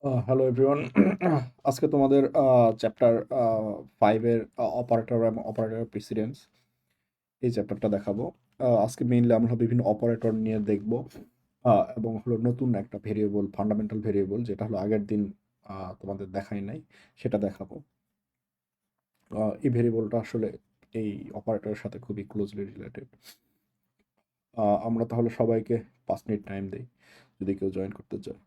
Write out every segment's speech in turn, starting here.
Hello everyone. আজকে তোমাদের chapter 5 এর অপারেটর এবং অপারেটর প্রিসিডেন্স এই চ্যাপ্টারটা দেখাবো। আজকে মেইনলি আমরা বিভিন্ন অপারেটর নিয়ে দেখব এবং হলো নতুন একটা ভেরিয়েবল, ফান্ডামেন্টাল ভেরিয়েবল যেটা হলো আগের দিন তোমাদের দেখাই নাই, সেটা দেখাবো। এই ভেরিয়েবলটা আসলে এই অপারেটরের সাথে খুবই ক্লোজলি রিলেটেড। আমরা তাহলে সবাইকে 5 মিনিট টাইম দেই যদি কেউ জয়েন করতে চায়।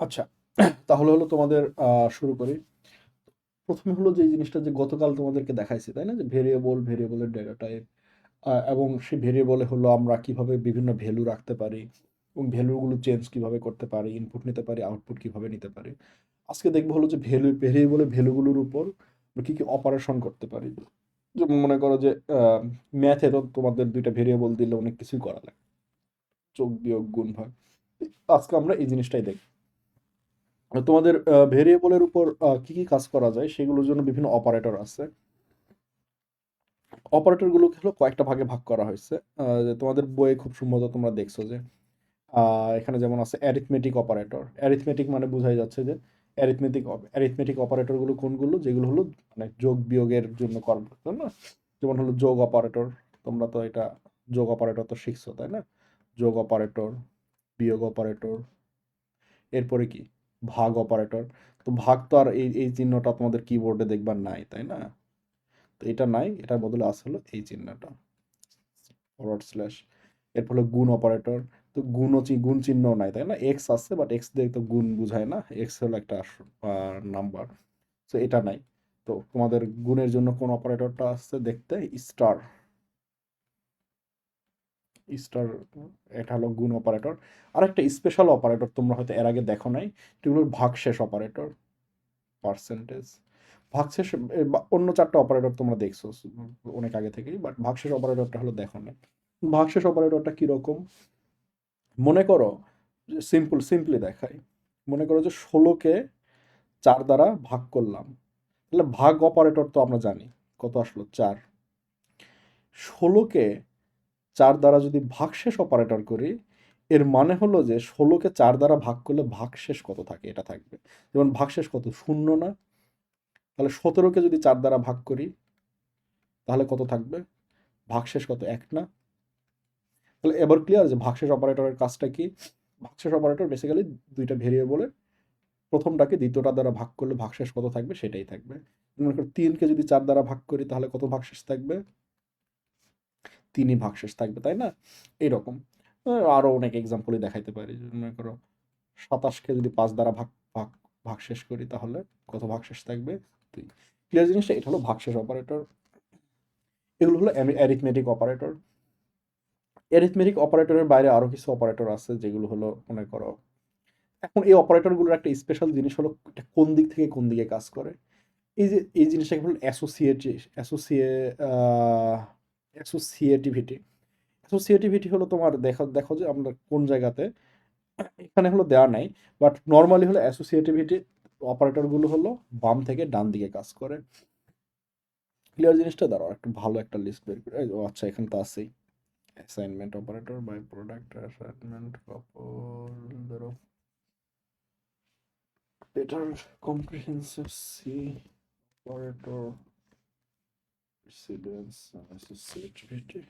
আচ্ছা, তাহলে হলো তোমাদের শুরু করি। প্রথমে হলো যে জিনিসটা যে গতকাল তোমাদেরকে দেখাইছি, তাই না? যে ভেরিয়েবলের ডেটা টাইপ, এবং সেই ভেরিয়েবলে হলো আমরা কিভাবে বিভিন্ন ভ্যালু রাখতে পারি এবং ভ্যালুগুলো চেঞ্জ কিভাবে করতে পারি, ইনপুট নিতে পারি, আউটপুট কিভাবে নিতে পারি। আজকে দেখবো হলো যে ভেরিয়েবলের ভ্যালুগুলোর উপর আমরা কি কি অপারেশন করতে পারি। যেমন মনে করো যে ম্যাথে তো তোমাদের দুইটা ভেরিয়েবল দিলে অনেক কিছুই করা লাগে, যোগ বিয়োগ গুণ ভাগ। আজকে আমরা এই জিনিসটাই দেখব। তোমাদের ভেরিয়েবলের উপর কি কি কাজ করা যায় সেগুলোর জন্য বিভিন্ন অপারেটর আছে। অপারেটরগুলোকে হলো কয়েকটা ভাগে ভাগ করা হয়েছে। যে তোমাদের বইয়ে খুব সম্ভবত তোমরা দেখছো যে এখানে যেমন আছে অ্যারিথমেটিক অপারেটর। অ্যারিথমেটিক মানে বোঝাই যাচ্ছে যে অ্যারিথমেটিক অপারেটরগুলো কোনগুলো, যেগুলো হলো মানে যোগ বিয়োগের জন্য করা, তাই না? যেমন হলো যোগ অপারেটর, তোমরা তো এটা যোগ অপারেটর তো শিখছো, তাই না? যোগ অপারেটর, বিয়োগ অপারেটর, এরপরে কি ভাগ অপারেটর। তো ভাগ তো আর এই চিহ্নটা তোমাদের কিবোর্ডে দেখবার নাই, তাই না? তো এটা নাই, এটার বদলে আছে হলো এই চিহ্নটা, ফরওয়ার্ড স্ল্যাশ। এরপর হলো গুণ অপারেটর। তো গুণ চিহ্ন নাই, তাই না? এক্স আছে, বাট এক্স দিয়ে তো গুণ বুঝায় না, এক্স হলো একটা নাম্বার। তো এটা নাই। তো তোমাদের গুণের জন্য কোন অপারেটরটা আছে দেখতে, স্টার। স্টার, এটা হলো গুণ অপারেটর। আর একটা স্পেশাল অপারেটর তোমরা হয়তো এর আগে দেখো নাই, এগুলো ভাগশেষ অপারেটর, পার্সেন্টেজ। ভাগশেষ অন্য চারটা অপারেটর তোমরা দেখছো অনেক আগে থেকেই, বাট ভাগশেষ অপারেটরটা হলো দেখো না। ভাগশেষ অপারেটরটা কিরকম, মনে করো সিম্পলি দেখাই। মনে করো যে 16কে 4 দ্বারা ভাগ করলাম, তাহলে ভাগ অপারেটর তো আমরা জানি কত আসলো 4। 16কে 4 দ্বারা যদি ভাগশেষ অপারেটর করি, এর মানে হলো যে 16কে 4 দ্বারা ভাগ করলে ভাগশেষ কত থাকে এটা থাকবে। যেমন ভাগশেষ কত, 0 না? তাহলে 17কে যদি 4 দ্বারা ভাগ করি তাহলে কত থাকবে, ভাগশেষ কত, 1 না? তাহলে এবার ক্লিয়ার যে ভাগশেষ অপারেটরের কাজটা কি। ভাগশেষ অপারেটর বেসিক্যালি দুইটা ভেরিয়েবলে প্রথমটাকে দ্বিতীয়টা দ্বারা ভাগ করলে ভাগশেষ কত থাকবে সেটাই থাকবে। মনে করো 3কে যদি 4 দ্বারা ভাগ করি তাহলে কত ভাগশেষ থাকবে, 3ই ভাগশেষ থাকবে, তাই না? এইরকম আরো অনেক এক্সাম্পলই দেখাইতে পারি। মনে করো 27কে যদি 5 দ্বারা ভাগ ভাগ ভাগশেষ করি তাহলে কত ভাগশেষ থাকবে, 2। ক্লিয়ার জিনিসটা, এটা হলো ভাগশেষ অপারেটর। এগুলো হলো অ্যারিথমেটিক অপারেটর। অ্যারিথমেটিক অপারেটরের বাইরে আরো কিছু অপারেটর আছে যেগুলো হলো, মনে করো এখন এই অপারেটরগুলোর একটা স্পেশাল জিনিস হলো এটা কোন দিক থেকে কোন দিকে কাজ করে। এই যে এই জিনিসটাকে বলে অ্যাসোসিয়েটিভিটি। অ্যাসোসিয়েটিভিটি হলো তোমার দেখো দেখো যে আমরা কোন জায়গাতে, এখানে হলো দেওয়া নাই, বাট নর্মালি হলো অ্যাসোসিয়েটিভিটি অপারেটরগুলো হলো বাম থেকে ডান দিকে কাজ করে। ক্লিয়ার জিনিসটা, দাঁড়াও একটু ভালো একটা লিস্ট বের করে, ও আচ্ছা এখানে তো আছেই। Assignment operator, by product assignment couple, ধরো better comprehensive C operator precedence associativity.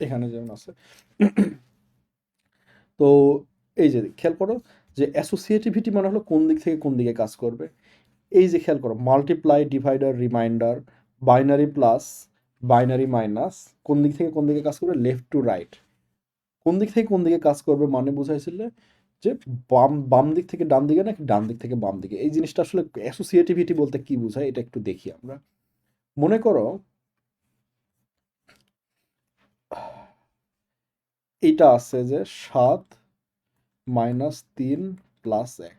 এখানে যেমন আছে। তো এই যে খেয়াল করো যে অ্যাসোসিয়েটিভিটি মানে হলো কোন দিক থেকে কোন দিকে কাজ করবে। এই যে খেয়াল করো multiply, divider, reminder, binary plus, binary minus, কোন দিক থেকে কোন দিকে কাজ করবে, লেফট টু রাইট। কোন দিক থেকে কোন দিকে কাজ করবে মানে বুঝাইছিল যে বাম বাম দিক থেকে ডান দিকে নাকি ডান দিক থেকে বাম দিকে। এই জিনিসটা আসলে অ্যাসোসিয়েটিভিটি বলতে কি বোঝায় এটা একটু দেখি আমরা। মনে করো এইটা আছে যে 7 মাইনাস 3 প্লাস 1।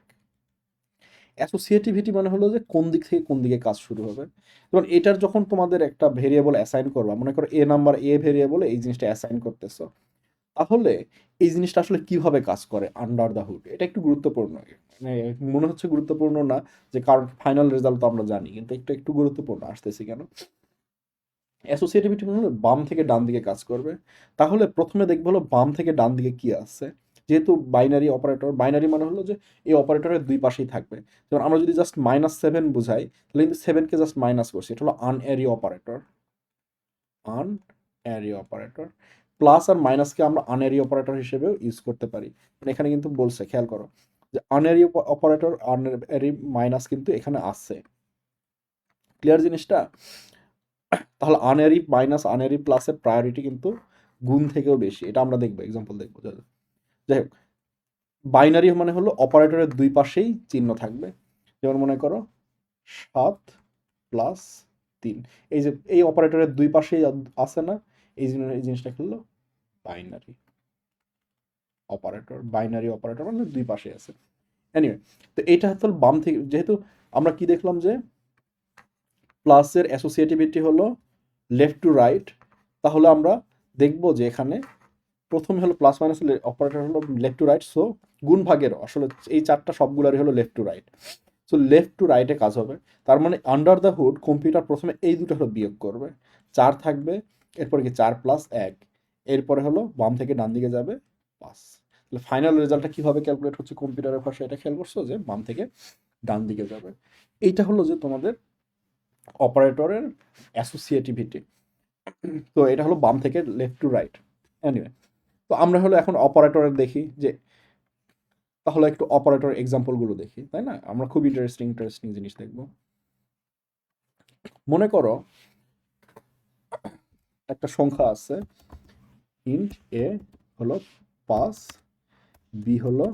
অ্যাসোসিয়েটিভিটি মানে হলো যে কোন দিক থেকে কোন দিকে কাজ শুরু হবে। যেমন এটার যখন তোমাদের একটা ভেরিয়েবল অ্যাসাইন করবা, মনে করো এ ভেরিয়েবলে এই জিনিসটা অ্যাসাইন করতেছো, তাহলে এই জিনিসটা আসলে কিভাবে কাজ করে আন্ডার দ্য হুড, এটা একটু গুরুত্বপূর্ণ। মানে মনে হচ্ছে গুরুত্বপূর্ণ না, যে কারণ ফাইনাল রেজাল্ট তো আমরা জানি, কিন্তু একটু একটু গুরুত্বপূর্ণ আসতেছি কেন। অ্যাসোসিয়েটিভিটি মানে হলো বাম থেকে ডান দিকে কাজ করবে। তাহলে প্রথমে দেখবো হলো বাম থেকে ডান দিকে কি আছে। যেহেতু বাইনারি অপারেটর, বাইনারি মানে হলো যে এই অপারেটরের দুই পাশেই থাকবে। যেমন আমরা যদি জাস্ট -7 বুঝাই তাহলে কিন্তু 7কে জাস্ট মাইনাস করছি, এটা হলো আনঅ্যারি অপারেটর। আনঅ্যারি অপারেটর। প্লাস আর মাইনাসকে আমরা আনঅ্যারি অপারেটর হিসেবেও ইউজ করতে পারি। মানে এখানে কিন্তু বলছে, খেয়াল করো যে আনঅ্যারি অপারেটর, আনঅ্যারি মাইনাস কিন্তু এখানে আছে। ক্লিয়ার জিনিসটা? তাহলে আনঅ্যারি মাইনাস আনঅ্যারি প্লাসের প্রায়োরিটি কিন্তু গুণ থেকেও বেশি, এটা আমরা দেখবো, এক্সাম্পল দেখবো। যাই হোক, বাইনারি মানে হলো অপারেটরের দুই পাশেই চিহ্ন থাকবে। যেমন মনে করো 7 প্লাস 3, এই যে এই অপারেটরের দুই পাশেই আছে না, এই জিনিসটা হলো বাইনারি অপারেটর। বাইনারি অপারেটর মানে দুই পাশে আছে। এনিওয়ে, তো এইটা হচ্ছে বাম থেকে, যেহেতু আমরা কি দেখলাম যে প্লাসের অ্যাসোসিয়েটিভিটি হলো লেফট টু রাইট, তাহলে আমরা দেখব যে এখানে প্রথমে হলো প্লাস মাইনাস অপারেটর হলো লেফট টু রাইট, সো গুণ ভাগের আসলে এই চারটা সবগুলারই হলো left to right. So left to রাইটে কাজ হবে। তার মানে আন্ডার দ্য হুড কম্পিউটার প্রথমে এই দুটো হলো বিয়োগ করবে, 4 থাকবে, এরপরে কি 4 প্লাস 1, এরপরে হলো বাম থেকে ডান দিকে যাবে 5। তাহলে ফাইনাল রেজাল্টটা কিভাবে ক্যালকুলেট হচ্ছে কম্পিউটারের ভাষায়, এটা খেয়াল করছো যে বাম থেকে ডান দিকে যাবে। এইটা হলো যে তোমাদের অপারেটরের অ্যাসোসিয়েটিভিটি। তো এটা হলো বাম থেকে লেফট টু রাইট। এনিওয়ে, তো আমরা হলো এখন অপারেটরের দেখি যে, তাহলে একটু অপারেটর এক্সাম্পলগুলো দেখি, তাই না? আমরা খুব ইন্টারেস্টিং জিনিস দেখব। মনে করো একটা সংখ্যা আছে, ইন্ট এ হলো 5, বি হলো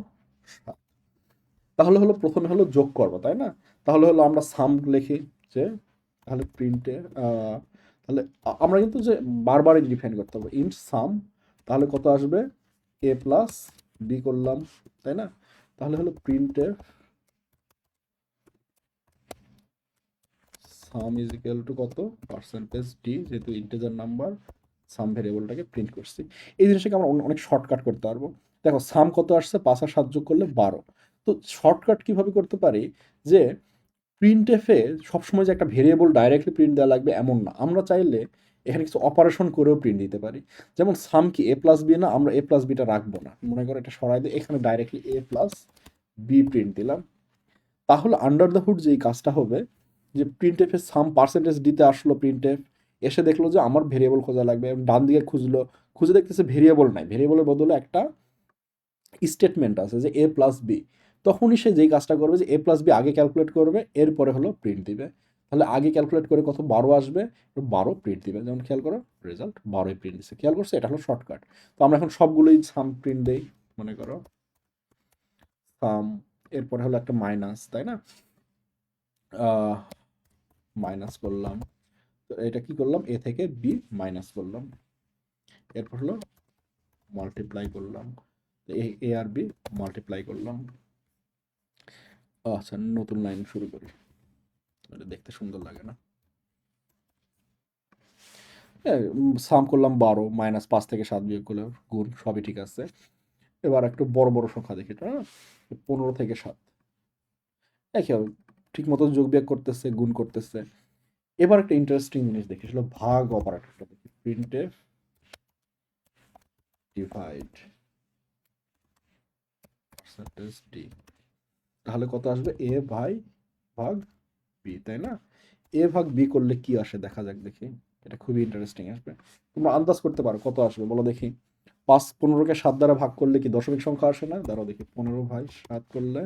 7। তাহলে হলো প্রথমে হলো যোগ করবো, তাই না? তাহলে হলো আমরা সাম লিখি যে, তাহলে প্রিন্টে তাহলে আমরা কিন্তু যে বারবারই ডিফাইন করতে হবে ইন্ট সাম, তাহলে কত আসবে, এ প্লাস বি করলাম, তাই না? তাহলে হলো প্রিন্টে সাম ইজ ইকুয়াল টু কত পার্সেন্টেজ ডি, যেহেতু ইন্টিজার নাম্বার সাম ভেরিয়েবলটাকে প্রিন্ট করছি। এই জিনিসটাকে আমরা অনেক শর্টকাট করতে পারবো। দেখো সাম কত আসছে, 5 আর 7 যোগ করলে 12। তো শর্টকাট কিভাবে করতে পারি, যে প্রিন্ট এফে সবসময় যে একটা ভেরিয়েবল ডাইরেক্টলি প্রিন্ট দেওয়া লাগবে এমন না, আমরা চাইলে এখানে কিছু অপারেশন করেও প্রিন্ট দিতে পারি। যেমন সাম কি এ প্লাস বি না, আমরা এ প্লাস বিটা রাখবো না, মনে করো এটা সরাই দিয়ে এখানে ডাইরেক্টলি এ প্লাস বি প্রিন্ট দিলাম। তাহলে আন্ডার দ্য হুড যেই কাজটা হবে, যে প্রিন্ট এফে সাম পার্সেন্টেজ দিতে আসলো, প্রিন্ট এফ এসে দেখলো যে আমার ভেরিয়েবল খোঁজা লাগবে, ডান দিকে খুঁজলো, খুঁজে দেখতেছে ভেরিয়েবল নাই, ভেরিয়েবলের বদলে একটা স্টেটমেন্ট আছে যে এ প্লাস বি। তখনই সে যেই কাজটা করবে যে এ প্লাস বি আগে ক্যালকুলেট করবে, এরপরে হলো প্রিন্ট দিবে। তাহলে আগে ক্যালকুলেট করে কত 12 আসবে, 12 প্রিন্ট দিবে। যেমন খেয়াল করো রেজাল্ট 12 প্রিন্ট দিচ্ছে, খেয়াল করছো, এটা হলো শর্টকাট। তো আমরা এখন সবগুলোই সাম প্রিন্ট দেই, মনে করো সাম, এরপরে হলো একটা মাইনাস, তাই না, মাইনাস করলাম। তো এটা কি করলাম, এ থেকে বি মাইনাস করলাম, এরপর হলো মাল্টিপ্লাই করলাম, এ আর বি মাল্টিপ্লাই করলাম। আচ্ছা, নতুন লাইন শুরু করি, এটা দেখতে সুন্দর লাগে না। সাম করলাম 12, মাইনাস 5 থেকে 7 বিয়োগ করলে গুণ, সবই ঠিক আছে। এবার একটু বড় বড় সংখ্যা দেখি, এটা 15 থেকে 7 একই হবে, ঠিক মতো যোগ বিয়োগ করতেছে, গুণ করতেছে। এবার একটা ইন্টারেস্টিং জিনিস দেখি, সেটা ভাগ অপারেটরটা দেখি, প্রিন্টএফ ডিভাইড পার্সেন্টেজ ডি, তাহলে কত আসবে, এ ভাই ভাগ বি, তাই না। এ ভাগ বি করলে কি আসে দেখা যাক দেখি, এটা খুবই ইন্টারেস্টিং আসবে। তোমরা আন্দাজ করতে পারো কত আসবে, বলো দেখি। 15কে 7 দ্বারা ভাগ করলে কি দশমিক সংখ্যা আসে না, দাঁড়াও দেখি, 15 ভাগ 7 করলে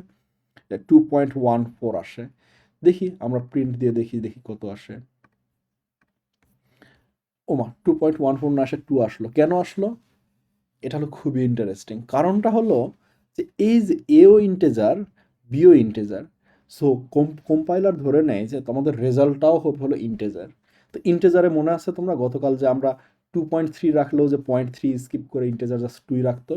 2.14 আসে। দেখি আমরা প্রিন্ট দিয়ে দেখি, দেখি কত আসে। ওমা, 2.14 না আসে 2 আসলো, কেন আসলো, এটা হলো খুবই ইন্টারেস্টিং। কারণটা হলো যে এই যে এও ইন্টেজার বিও ইন্টেজার, সো কম্পাইলার ধরে নেয় যে তোমাদের রেজাল্টটাও হলো ইন্টেজার। তো ইন্টেজারে মনে আছে তোমরা গতকাল যে আমরা 2.3 রাখলেও যে 0.3 স্কিপ করে ইন্টেজার জাস্ট 2 রাখতো,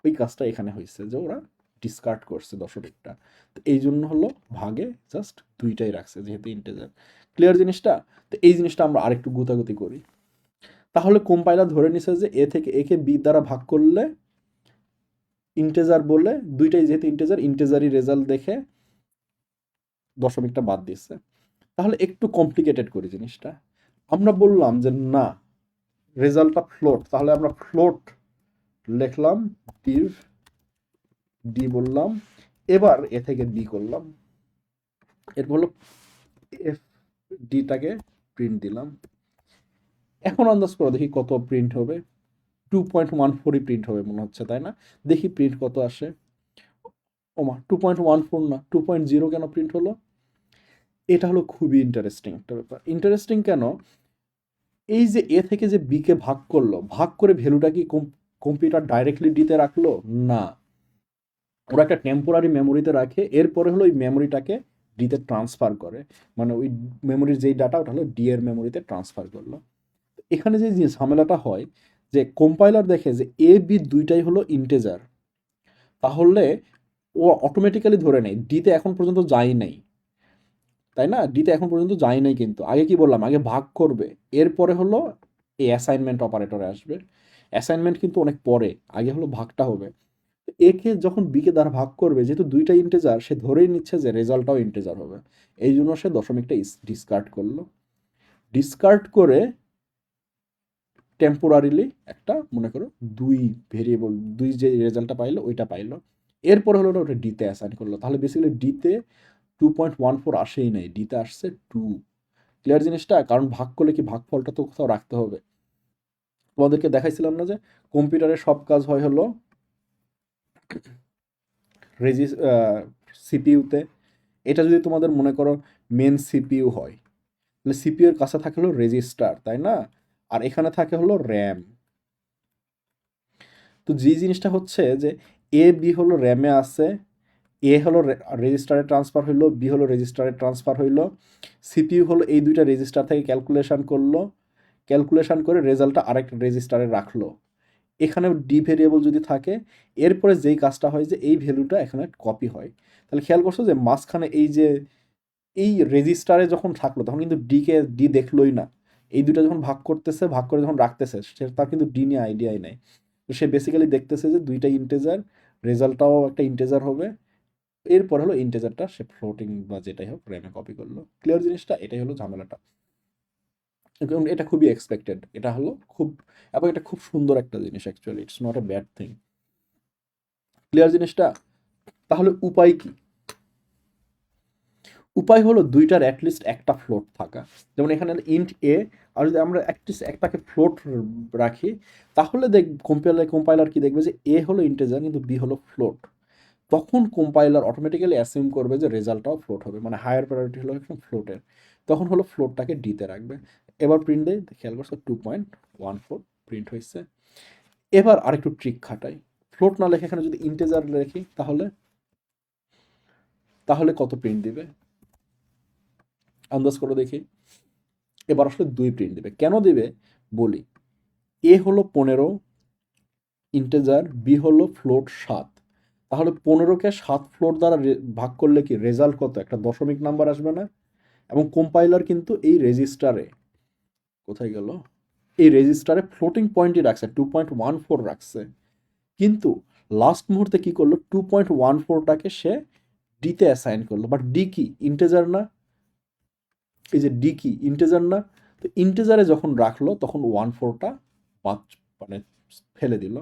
ওই কাজটা এখানে হয়েছে, যে ওরা ডিসকার্ড করছে দশমিকটা। তো এই জন্য হলো ভাগে জাস্ট 2টাই রাখছে, যেহেতু ইন্টেজার। ক্লিয়ার জিনিসটা। তো এই জিনিসটা আমরা আরেকটু গুতাগুতি করি। তাহলে কম্পাইলার ধরে নিছে যে এ থেকে একে বি দ্বারা ভাগ করলে ইন্টেজার বলে, দুইটাই যেহেতু ইন্টেজার, ইন্টেজারই রেজাল্ট দেখে দশমিকটা বাদ দিচ্ছে। তাহলে একটু কমপ্লিকেটেড করি জিনিসটা, আমরা বললাম যে না, রেজাল্টটা ফ্লোট, তাহলে আমরা ফ্লোট লিখলাম, ডিভ ডি বললাম, এবার এ থেকে বি করলাম, এরপর হলো এফ ডিটাকে প্রিন্ট দিলাম। এখন আন্দাজ করো দেখি কত প্রিন্ট হবে, 2.14ই প্রিন্ট হবে মনে হচ্ছে, তাই না। দেখি প্রিন্ট কত আসে। ওমা, 2.14 না, 2.0 কেন প্রিন্ট হলো, এটা হলো খুবই ইন্টারেস্টিং একটা ব্যাপার। ইন্টারেস্টিং কেন, এই যে এ থেকে যে বি কে ভাগ করলো, ভাগ করে ভ্যালুটা কি কম্পিউটার ডাইরেক্টলি ডিতে রাখলো না, ওরা একটা টেম্পোরারি মেমোরিতে রাখে, এরপরে হলো ওই মেমোরিটাকে ডিতে ট্রান্সফার করে, মানে ওই মেমোরির যেই ডাটা ওটা হলো ডি এর মেমোরিতে ট্রান্সফার করলো। এখানে যে ঝামেলাটা হয়, যে কম্পাইলার দেখে যে এ বি দুইটাই হলো ইন্টেজার, তাহলে ও অটোমেটিক্যালি ধরে নেয় ডিতে এখন পর্যন্ত যায় নাই, তাই না, ডিতে এখন পর্যন্ত যায় নাই। কিন্তু আগে কি বললাম, আগে ভাগ করবে, এরপরে হলো এই অ্যাসাইনমেন্ট অপারেটরে আসবে। অ্যাসাইনমেন্ট কিন্তু অনেক পরে, আগে হলো ভাগটা হবে। একে যখন বিকে দ্বারা ভাগ করবে, যেহেতু দুইটা ইন্টেজার, সে ধরেই নিচ্ছে যে রেজাল্টটাও ইন্টেজার হবে, এই জন্য সে দশমিকটা ডিসকার্ড করলো। ডিসকার্ড করে টেম্পোরারিলি একটা, মনে করো দুই ভেরিয়েবল, দুই যে রেজাল্টটা পাইলো ওইটা পাইলো, এরপরে হলো ওটা ডিতে অ্যাসাইন করলো। তাহলে বেসিক্যালি ডিতে 2.14 আসেই নাই, ডিতে আসছে 2। ক্লিয়ার জিনিসটা, কারণ ভাগ করলে কি ভাগফলটা তো কোথাও রাখতে হবে। তোমাদেরকে দেখাইছিলাম না যে কম্পিউটারের সব কাজ হয় হলো রেজিস সিপিইউতে। এটা যদি তোমাদের মনে করো মেন সিপিইউ হয়, তাহলে সিপিইউ এর কাছে থাকে হলো রেজিস্টার, তাই না, আর এখানে থাকে হলো র্যাম। তো যে জিনিসটা হচ্ছে যে এ বি হলো র্যামে আছে, এ হলো রেজিস্টারে ট্রান্সফার হইলো, বি হলো রেজিস্টারে ট্রান্সফার হইলো, সিপিইউ হলো এই দুইটা রেজিস্টার থেকে ক্যালকুলেশন করলো, ক্যালকুলেশন করে রেজাল্টটা আরেকটা রেজিস্টারে রাখলো। এখানে ডি ভেরিয়েবল যদি থাকে, এরপরে যেই কাজটা হয় যে এই ভ্যালুটা এখানে কপি হয়। তাহলে খেয়াল করছো যে মাঝখানে এই যে এই রেজিস্টারে যখন থাকলো তখন কিন্তু ডি দেখলোই না। এই দুটো যখন ভাগ করতেছে, ভাগ করে যখন রাখতেছে, সে তার কিন্তু ডি নিয়ে আইডিয়াই নাই। তো সে বেসিক্যালি দেখতেছে যে দুইটা ইন্টেজার, রেজাল্টটাও একটা ইন্টেজার হবে, এরপর হলো ইন্টেজারটা সে ফ্লোটিং বা যেটাই হোক র্যামে কপি করলো। ক্লিয়ার জিনিসটা? এটাই হলো ঝামেলাটা, এবং এটা খুবই এক্সপেক্টেড। এটা হলো খুব, এবং এটা খুব সুন্দর একটা জিনিস actually, it's not a bad thing. Clear জিনিসটা? তাহলে উপায় কি? উপায় হলো দুইটার অ্যাটলিস্ট একটা ফ্লোট থাকা। যেমন এখানে ইন্ট এ, আর যদি আমরা অ্যাটলিস্ট একটাকে ফ্লোট রাখি, তাহলে কম্পাইলার কি দেখবে যে এ হলো ইন্টেজার কিন্তু বি হলো ফ্লোট। তখন কম্পাইলার অটোমেটিক্যালি অ্যাসিউম করবে যে রেজাল্টটাও ফ্লোট হবে, মানে হায়ার প্রায়োরিটি হলো এখানে ফ্লোটের। তখন হলো ফ্লোটটাকে ডিতে রাখবে। এবার প্রিন্ট দেয়, খেয়াল করছো 2.14 প্রিন্ট হয়েছে। এবার আরেকটু ট্রিক খাটাই, ফ্লোট না লেখে এখানে যদি ইন্টেজার লেখি, তাহলে তাহলে কত প্রিন্ট দিবে আন্দাজ করে দেখি। এবার আসলে 2 প্রিন্ট দিবে। কেন দিবে বলি। এ হলো 15 ইন্টেজার, বি হলো ফ্লোট 7। তাহলে 15কে 7 ফ্লোট দ্বারা ভাগ করলে কি রেজাল্ট কত? একটা দশমিক নাম্বার আসবে না? এবং কম্পাইলার কিন্তু এই রেজিস্টারে, কোথায় গেল, এই রেজিস্টারে ফ্লোটিং পয়েন্টই রাখছে, 2.14 রাখছে। কিন্তু লাস্ট মুহূর্তে কি করলো, 2.14টাকে সে ডিতে অ্যাসাইন করলো। বাট ডি কি ইন্টেজার না? এই যে ডি কি ইন্টেজার না? তো ইন্টেজারে যখন রাখলো তখন 14টা বাদ, মানে ফেলে দিল।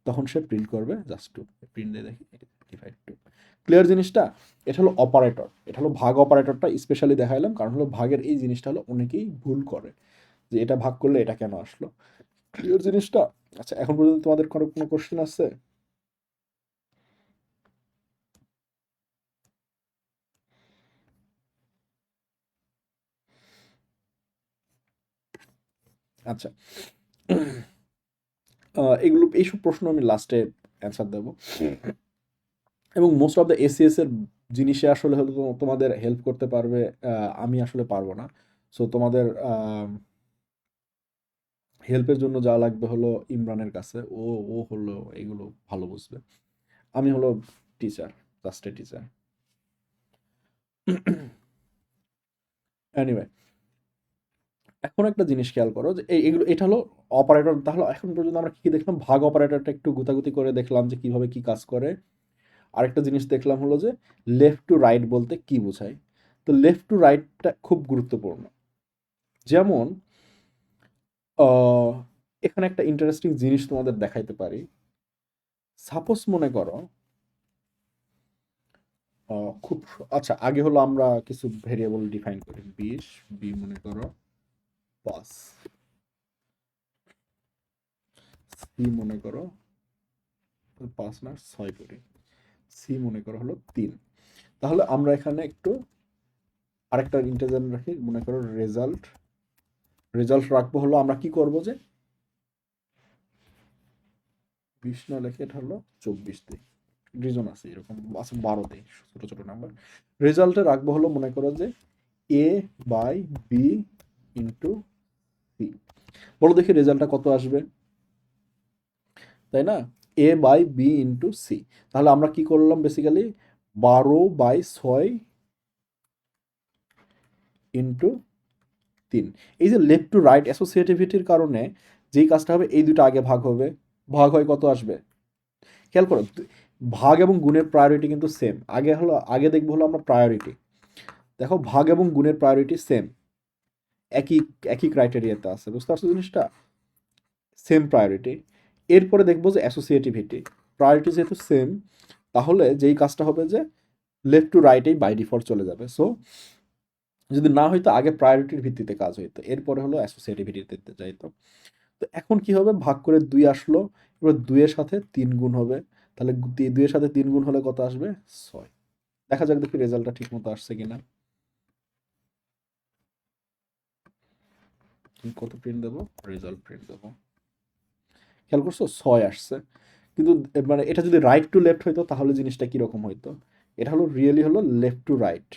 তখন সে প্রিন্ট করবে জাস্ট 2। প্রিন্ট দিয়ে দেখি, ডিভাইড 2। ক্লিয়ার জিনিসটা? এটা হলো অপারেটর, এটা হলো ভাগ অপারেটরটা স্পেশালি দেখাইলাম, কারণ হলো ভাগের এই জিনিসটা হলো অনেকেই ভুল করে, যে এটা ভাগ করলে এটা কেন আসলো। ক্লিয়ার জিনিসটা? আচ্ছা, এখন পর্যন্ত তোমাদের কোনো কোশ্চেন আছে? আচ্ছা, এগুলো, এইসব প্রশ্ন আমি লাস্টে অ্যান্সার দেবো। এবং মোস্ট অফ দ্য এসিএস এর জিনিসে আসলে হলো তোমাদের হেল্প করতে পারবে, আমি আসলে পারবো না। সো তোমাদের হেল্পের জন্য যা লাগবে হলো ইমরানের কাছে, ও ও হলো এগুলো ভালো বুঝবে। আমি হলো teacher, just a teacher. Anyway, এখন একটা জিনিস খেয়াল করো যে এগুলো, এটা হলো অপারেটর। তাহলে এখন পর্যন্ত আমরা কি দেখলাম, ভাগ অপারেটরটা একটু গুতাগুতি করে দেখলাম যে কিভাবে কি কাজ করে। আরেকটা জিনিস দেখলাম হলো যে লেফট টু রাইট বলতে কি বোঝায়। তো লেফট টু রাইটটা খুব গুরুত্বপূর্ণ। যেমন এখানে একটা ইন্টারেস্টিং জিনিস তোমাদের দেখাইতে পারি। সাপোজ মনে করো, খুব, আচ্ছা আগে হলো আমরা কিছু ভেরিয়েবল ডিফাইন করি। 20, বি মনে করো 5, সি মনে করো 5 না 6 করি, সি মনে করো হলো 3। তাহলে আমরা এখানে একটু আরেকটা ইন্টিজার রাখি, মনে করো রেজাল্ট। রেজাল্ট রাখবো হলো, আমরা কি করব যে 20 না লিখে এটা হলো 24 দিই। রিজন আছে, এরকম আছে 12 দিই, ছোট ছোট নাম্বার। রেজাল্টে রাখবো হলো মনে করো যে এ বাই বি ইন্টু সি। বলো দেখি রেজাল্টটা কত আসবে, তাই না? এ বাই বি ইন্টু সি। তাহলে আমরা কি করলাম বেসিক্যালি, 12/6 ইন্টু 3। এই যে লেফট টু রাইট অ্যাসোসিয়েটিভিটির কারণে যেই কাজটা হবে, এই দুটো আগে ভাগ হবে। ভাগ হয় কত আসবে খেয়াল করো। ভাগ এবং গুণের প্রায়োরিটি কিন্তু সেম। আগে হলো, আগে দেখবো হলো আমরা প্রায়োরিটি। দেখো ভাগ এবং গুণের প্রায়োরিটি সেম, একই একই ক্রাইটেরিয়াতে আছে, বুঝতে পারছো জিনিসটা? Same priority. এরপরে দেখবো যে অ্যাসোসিয়েটিভিটি, প্রায়োরিটি যেহেতু সেম, তাহলে যেই কাজটা হবে যে লেফট টু রাইটেই বাই ডিফল্ট চলে যাবে। সো যদি না হয়তো আগে প্রায়োরিটির ভিত্তিতে কাজ হইতো, এরপরে হলো অ্যাসোসিয়েটিভিটিতে যাইতো। তো এখন কি হবে, ভাগ করে 2 আসলো, এবার 2 এর সাথে 3 গুণ হবে। তাহলে 2 এর সাথে 3 গুণ হলে কত আসবে? 6। দেখা যাক দেখি রেজাল্টটা ঠিক মতো আসছে কিনা। কত প্রিন্ট দেবো? রেজাল্ট প্রিন্ট দেবো। খেয়াল করছো 6 আসছে। কিন্তু মানে এটা যদি রাইট টু লেফট হইতো তাহলে জিনিসটা কিরকম হইতো? এটা হলো রিয়েলি হলো লেফট টু রাইট।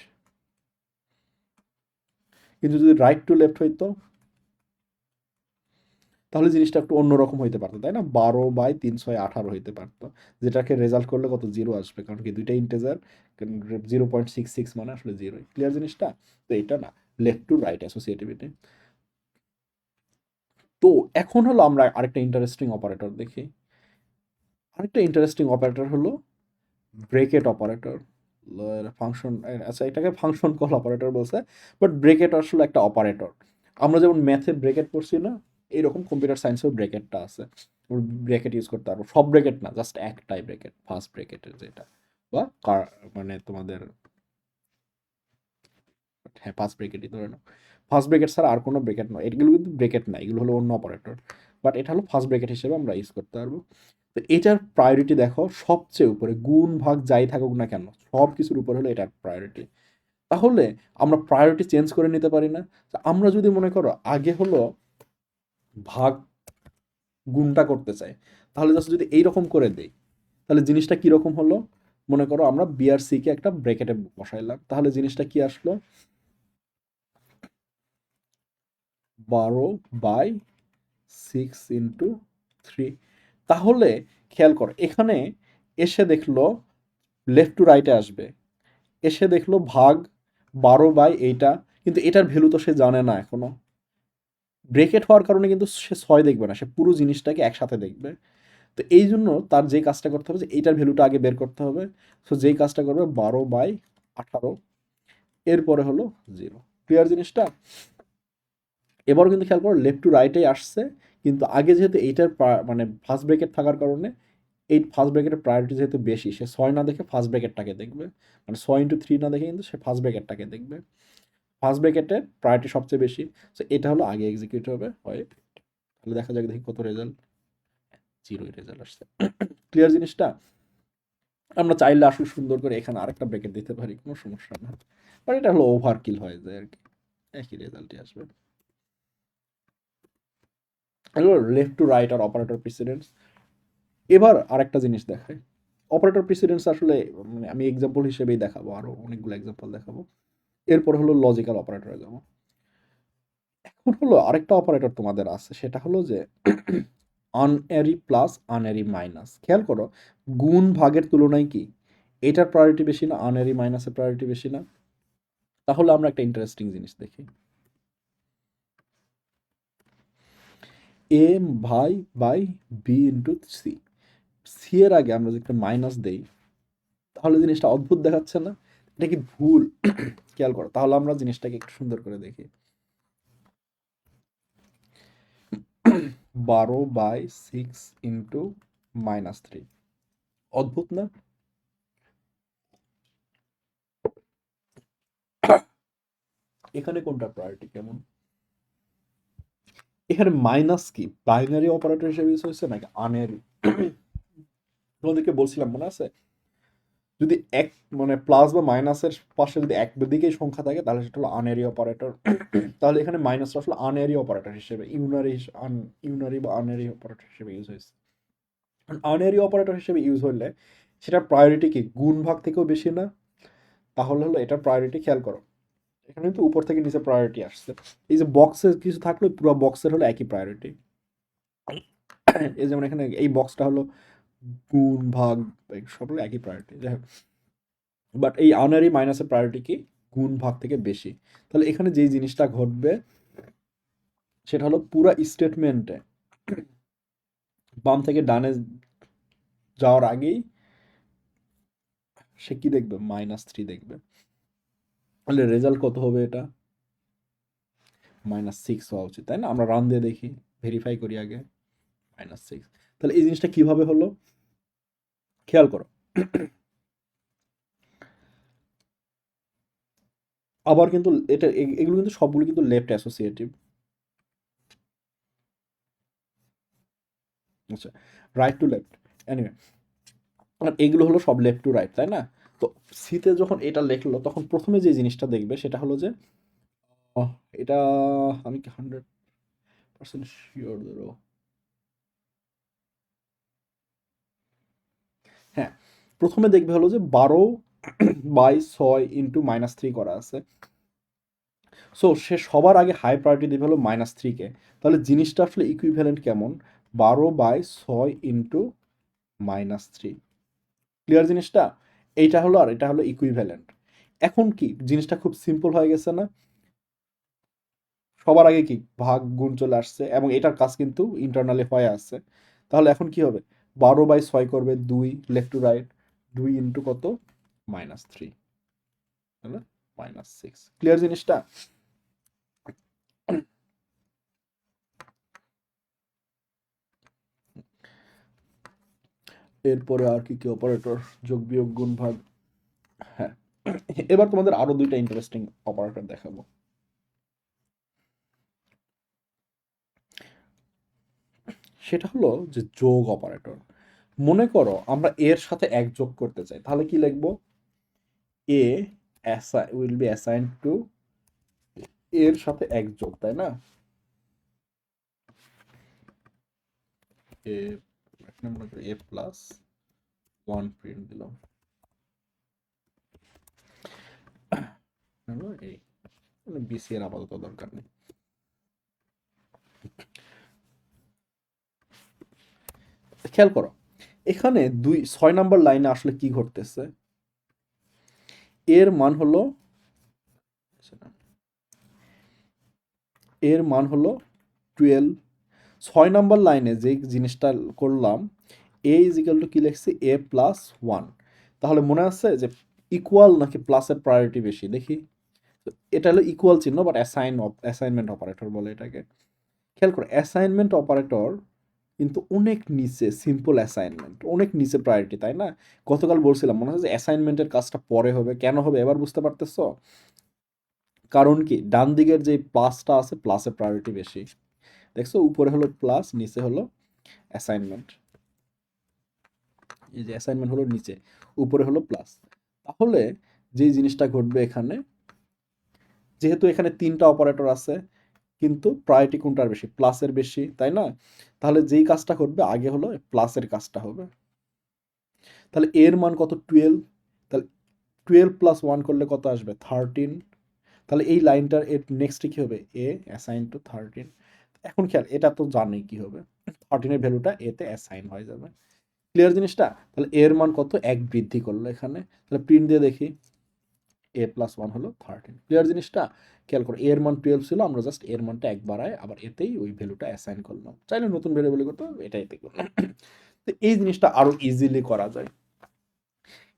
কিন্তু যদি রাইট টু লেফট হইতো, তাহলে জিনিসটা একটু অন্যরকম হইতে পারতো, তাই না? 12/3 6 18 হইতে পারতো, যেটাকে রেজাল্ট করলে কত জিরো আসবে, কারণ কি দুইটা ইন্টেজার, 0.66 মানে আসলে জিরো। ক্লিয়ার জিনিসটা? তো এটা না, লেফট টু রাইট অ্যাসোসিয়েটিভিটি। তো এখন হলো আমরা আরেকটা ইন্টারেস্টিং অপারেটর দেখি। আরেকটা ইন্টারেস্টিং অপারেটর হলো ব্রেকেট অপারেটর। ফাংশন, আচ্ছা এটাকে ফাংশন কল অপারেটর বলছে, বাট ব্রেকেট আসলে একটা অপারেটর। আমরা যেমন ম্যাথে ব্রেকেট পড়ছি না, এইরকম কম্পিউটার সায়েন্সেও ব্রেকেটটা আছে। ব্রেকেট ইউজ করতে পারবো, সব ব্রেকেট না, জাস্ট একটাই ব্রেকেট, ফার্স্ট ব্রেকেটের যেটা, বা মানে তোমাদের, হ্যাঁ ফার্স্ট ব্রেকেটই ধরে নাও। ফার্স্ট ব্রেকেট ছাড়া আর কোনো ব্রেকেট নয়, এগুলো কিন্তু ব্রেকেট না, এগুলো হলো অন্য অপারেটর, বাট এটা হলো ফার্স্ট ব্রেকেট হিসেবে আমরা ইউজ করতে পারবো। তো এটার প্রায়োরিটি দেখো সবচেয়ে উপরে, গুণ ভাগ যাই থাকুক না কেন সব কিছুর উপরে হলো এটার প্রায়োরিটি। তাহলে আমরা প্রায়োরিটি চেঞ্জ করে নিতে পারি না? তো আমরা যদি মনে করো আগে হলো ভাগ গুণটা করতে চাই, তাহলে জাস্ট যদি এইরকম করে দেই, তাহলে জিনিসটা কীরকম হলো? মনে করো আমরা বি আর সি কে একটা ব্র্যাকেটে বসাইলাম, তাহলে জিনিসটা কি আসলো? 12/6 × 3। তাহলে খেয়াল করো এখানে এসে দেখলো লেফট টু রাইটে আসবে, এসে দেখলো ভাগ 12/এইটা, কিন্তু এটার ভ্যালু তো সে জানে না এখনো। ব্রেকেট হওয়ার কারণে কিন্তু সে 6 দেখবে না, সে পুরো জিনিসটাকে একসাথে দেখবে। তো এই জন্য তার যেই কাজটা করতে হবে যে এইটার ভ্যালুটা আগে বের করতে হবে। সো যেই কাজটা করবে 12/18, এরপরে হলো জিরো। ক্লিয়ার জিনিসটা? এবারও কিন্তু খেয়াল করো লেফট টু রাইটেই আসছে, কিন্তু আগে যেহেতু এইটার মানে ফার্স্ট ব্রেকেট থাকার কারণে এই ফার্স্ট ব্রেকেটের প্রায়োরিটি যেহেতু বেশি, সে 6 না দেখে ফার্স্ট ব্রেকেটটাকে দেখবে, মানে 6 × 3 না দেখে কিন্তু সে ফার্স্ট ব্রেকেটটাকে দেখবে। ফার্স্ট ব্রেকেটের প্রায়োরিটি সবচেয়ে বেশি, সো এটা হলো আগে এক্সিকিউট হবে হয়। তাহলে দেখা যাক দেখি কত রেজাল্ট, জিরোই রেজাল্ট আসছে। ক্লিয়ার জিনিসটা? আমরা চাইলে আসলে সুন্দর করে এখানে আরেকটা ব্রেকেট দিতে পারি, কোনো সমস্যা না, বাট এটা হলো ওভার কিল হয়ে যায় আর কি, একই রেজাল্টই আসবে। এগুলো লেফট টু রাইট আর অপারেটর প্রিসিডেন্স। এবার আরেকটা জিনিস দেখায়, অপারেটর প্রিসিডেন্স আসলে মানে আমি এক্সাম্পল হিসেবেই দেখাবো, আরো অনেকগুলো এক্সাম্পল দেখাবো। এরপর হলো লজিক্যাল অপারেটরে যাবো। এখন হলো আরেকটা অপারেটর তোমাদের আছে, সেটা হলো যে আনএরি প্লাস আনএরি মাইনাস। খেয়াল করো গুণ ভাগের তুলনায় কি এটার প্রায়োরিটি বেশি না, আনএরি মাইনাসের প্রায়োরিটি বেশি না? তাহলে আমরা একটা ইন্টারেস্টিং জিনিস দেখি, এ ভাই by b into c. C এর আগে আমরা যদি একটা মাইনাস দেই, তাহলে জিনিসটা অদ্ভুত দেখাচ্ছে না? এটা কি ভুল? খেয়াল করো, তাহলে আমরা জিনিসটাকে একটু সুন্দর করে দেখি। 12/6 × - অদ্ভুত না? এখানে কোনটা প্রায়োরিটি কেমন? এখানে মাইনাস কি বাইনারি অপারেটর হিসেবে ইউজ হয়েছে নাকি আনএরি? তোমাদেরকে বলছিলাম মনে আছে, যদি এক মানে প্লাস বা মাইনাসের পাশে যদি এক দিকেই সংখ্যা থাকে তাহলে সেটা হলো আনএরি অপারেটর। তাহলে এখানে মাইনাসটা আসলে আনএরি অপারেটর হিসেবে, ইউনারি বা আনএরি অপারেটর হিসেবে ইউজ হয়েছে। আনএরি অপারেটর হিসেবে ইউজ হলে সেটার প্রায়োরিটি কি গুণ ভাগ থেকেও বেশি না? তাহলে হলো এটার প্রায়োরিটি, খেয়াল করো এখানে কিন্তু উপর থেকে নিচে প্রায়োরিটি আসছে, এই যে বক্সে কিছু থাকলে পুরো বক্সের হলো একই প্রায়োরিটি। এই যেমন এখানে এই বক্সটা হলো গুণ ভাগ সব হলো একই প্রায়োরিটি, যাই হোক। বাট এই আনারি মাইনাসের প্রায়োরিটি কি গুণ ভাগ থেকে বেশি। তাহলে এখানে যেই জিনিসটা ঘটবে সেটা হলো পুরো স্টেটমেন্টে বাম থেকে ডানে যাওয়ার আগেই সে কি দেখবে? -3 দেখবে। তাহলে রেজাল্ট কত হবে? এটা -6 হওয়া উচিত, তাই না? আমরা রান দিয়ে দেখি, ভেরিফাই করি আগে। -6। তাহলে এই জিনিসটা কিভাবে হলো খেয়াল করো। আবার কিন্তু এটা এগুলো কিন্তু সবগুলো কিন্তু লেফট অ্যাসোসিয়েটিভ। আচ্ছা, রাইট টু লেফট, এনিওয়ে, আর এগুলো হলো সব লেফট টু রাইট, তাই না? তো সিতে যখন এটা লিখলো তখন প্রথমে যে জিনিসটা দেখবে সেটা হলো যে এটা আমি কি 100% শিওর ধরো, হ্যাঁ, প্রথমে দেখবে হলো যে 12/6 × -3 করা আছে। সো সে সবার আগে হাই প্রায়োরিটি দেবে হলো -3-কে। তাহলে জিনিসটা আসলে ইকুইভ্যালেন্ট কেমন? 12/6 ইন্টু -3। ক্লিয়ার জিনিসটা? এইটা হলো আর এটা হলো ইকুইভ্যালেন্ট। এখন কি জিনিসটা খুব সিম্পল হয়ে গেছে না? সবার আগে কি ভাগ গুণ চলে আসছে এবং এটার কাজ কিন্তু ইন্টারনালি হয়ে আসছে। তাহলে এখন কি হবে? 12/6 করবে 2 লেফট টু রাইট, 2 ইন্টু কত? -3, তাহলে -6। ক্লিয়ার জিনিসটা? এরপরে আর কি কি অপারেটর? যোগ বিয়োগ গুণ ভাগ। হ্যাঁ, এবার তোমাদের আরো দুইটা ইন্টারেস্টিং অপারেটর দেখাবো। সেটা হলো যে যোগ অপারেটর। মনে করো আমরা এর সাথে এক যোগ করতে চাই, তাহলে কি লিখবো? এ উইল বি অ্যাসাইন টু এর সাথে এক যোগ, তাই না? এ এ প্লাস 1 প্রিন্ট দিলাম, এই বিসি এর আপাতত দরকার নেই। খেয়াল করো এখানে 6 নাম্বার লাইনে আসলে কি ঘটতেছে? এর মান হলো এর মান হলো 12। 6 নাম্বার লাইনে যে জিনিসটা করলাম, এ ইজ ইকাল টু কি লিখছি? এ প্লাস 1। তাহলে মনে আছে যে ইকুয়াল নাকি প্লাসের প্রায়োরিটি বেশি? দেখি। তো এটা হলো ইকুয়াল চিহ্ন, বাট অ্যাসাইনমেন্ট অপারেটর বলে এটাকে। খেয়াল করো অ্যাসাইনমেন্ট অপারেটর কিন্তু অনেক নিচে, সিম্পল অ্যাসাইনমেন্ট অনেক নিচে প্রায়োরিটি, তাই না? গতকাল বলছিলাম মনে হচ্ছে যে অ্যাসাইনমেন্টের কাজটা পরে হবে, কেন হবে এবার বুঝতে পারতেছো? কারণ কি ডান দিকের যে প্লাসটা আছে, প্লাসের প্রায়োরিটি বেশি। দেখছো উপরে হলো প্লাস, নিচে হলো অ্যাসাইনমেন্ট। এই যে অ্যাসাইনমেন্ট হলো নিচে, উপরে হলো প্লাস। তাহলে যে জিনিসটা ঘটবে এখানে, যেহেতু এখানে 3টা অপারেটর আছে কিন্তু প্রায়োরিটি কোনটার বেশি? প্লাসের বেশি, তাই না? তাহলে যেই কাজটা ঘটবে আগে হলো প্লাসের কাজটা হবে। তাহলে এর মান কত? 12। তাহলে 12 প্লাস 1 করলে কত আসবে? 13। তাহলে এই লাইনটার এর নেক্সটে কি হবে? এ অ্যাসাইন টু 13। এখন খেয়াল, এটা তো জানি কি হবে, 13 এর ভ্যালুটা এতে অ্যাসাইন হয়ে যাবে। ক্লিয়ার জিনিসটা? তাহলে এর মান কত? 1 বৃদ্ধি করলো এখানে। তাহলে প্রিন্ট দিয়ে দেখি, এ প্লাস 1 হলো 13। ক্লিয়ার জিনিসটা? খেয়াল করো এর মান 12 ছিল, আমরা জাস্ট এর মানটা 1 বাড়ায় আবার এতেই ওই ভ্যালুটা অ্যাসাইন করলাম। চাইলে নতুন ভ্যারিয়েবল করতে হবে, এটা এতে করলাম। তো এই জিনিসটা আরো ইজিলি করা যায়।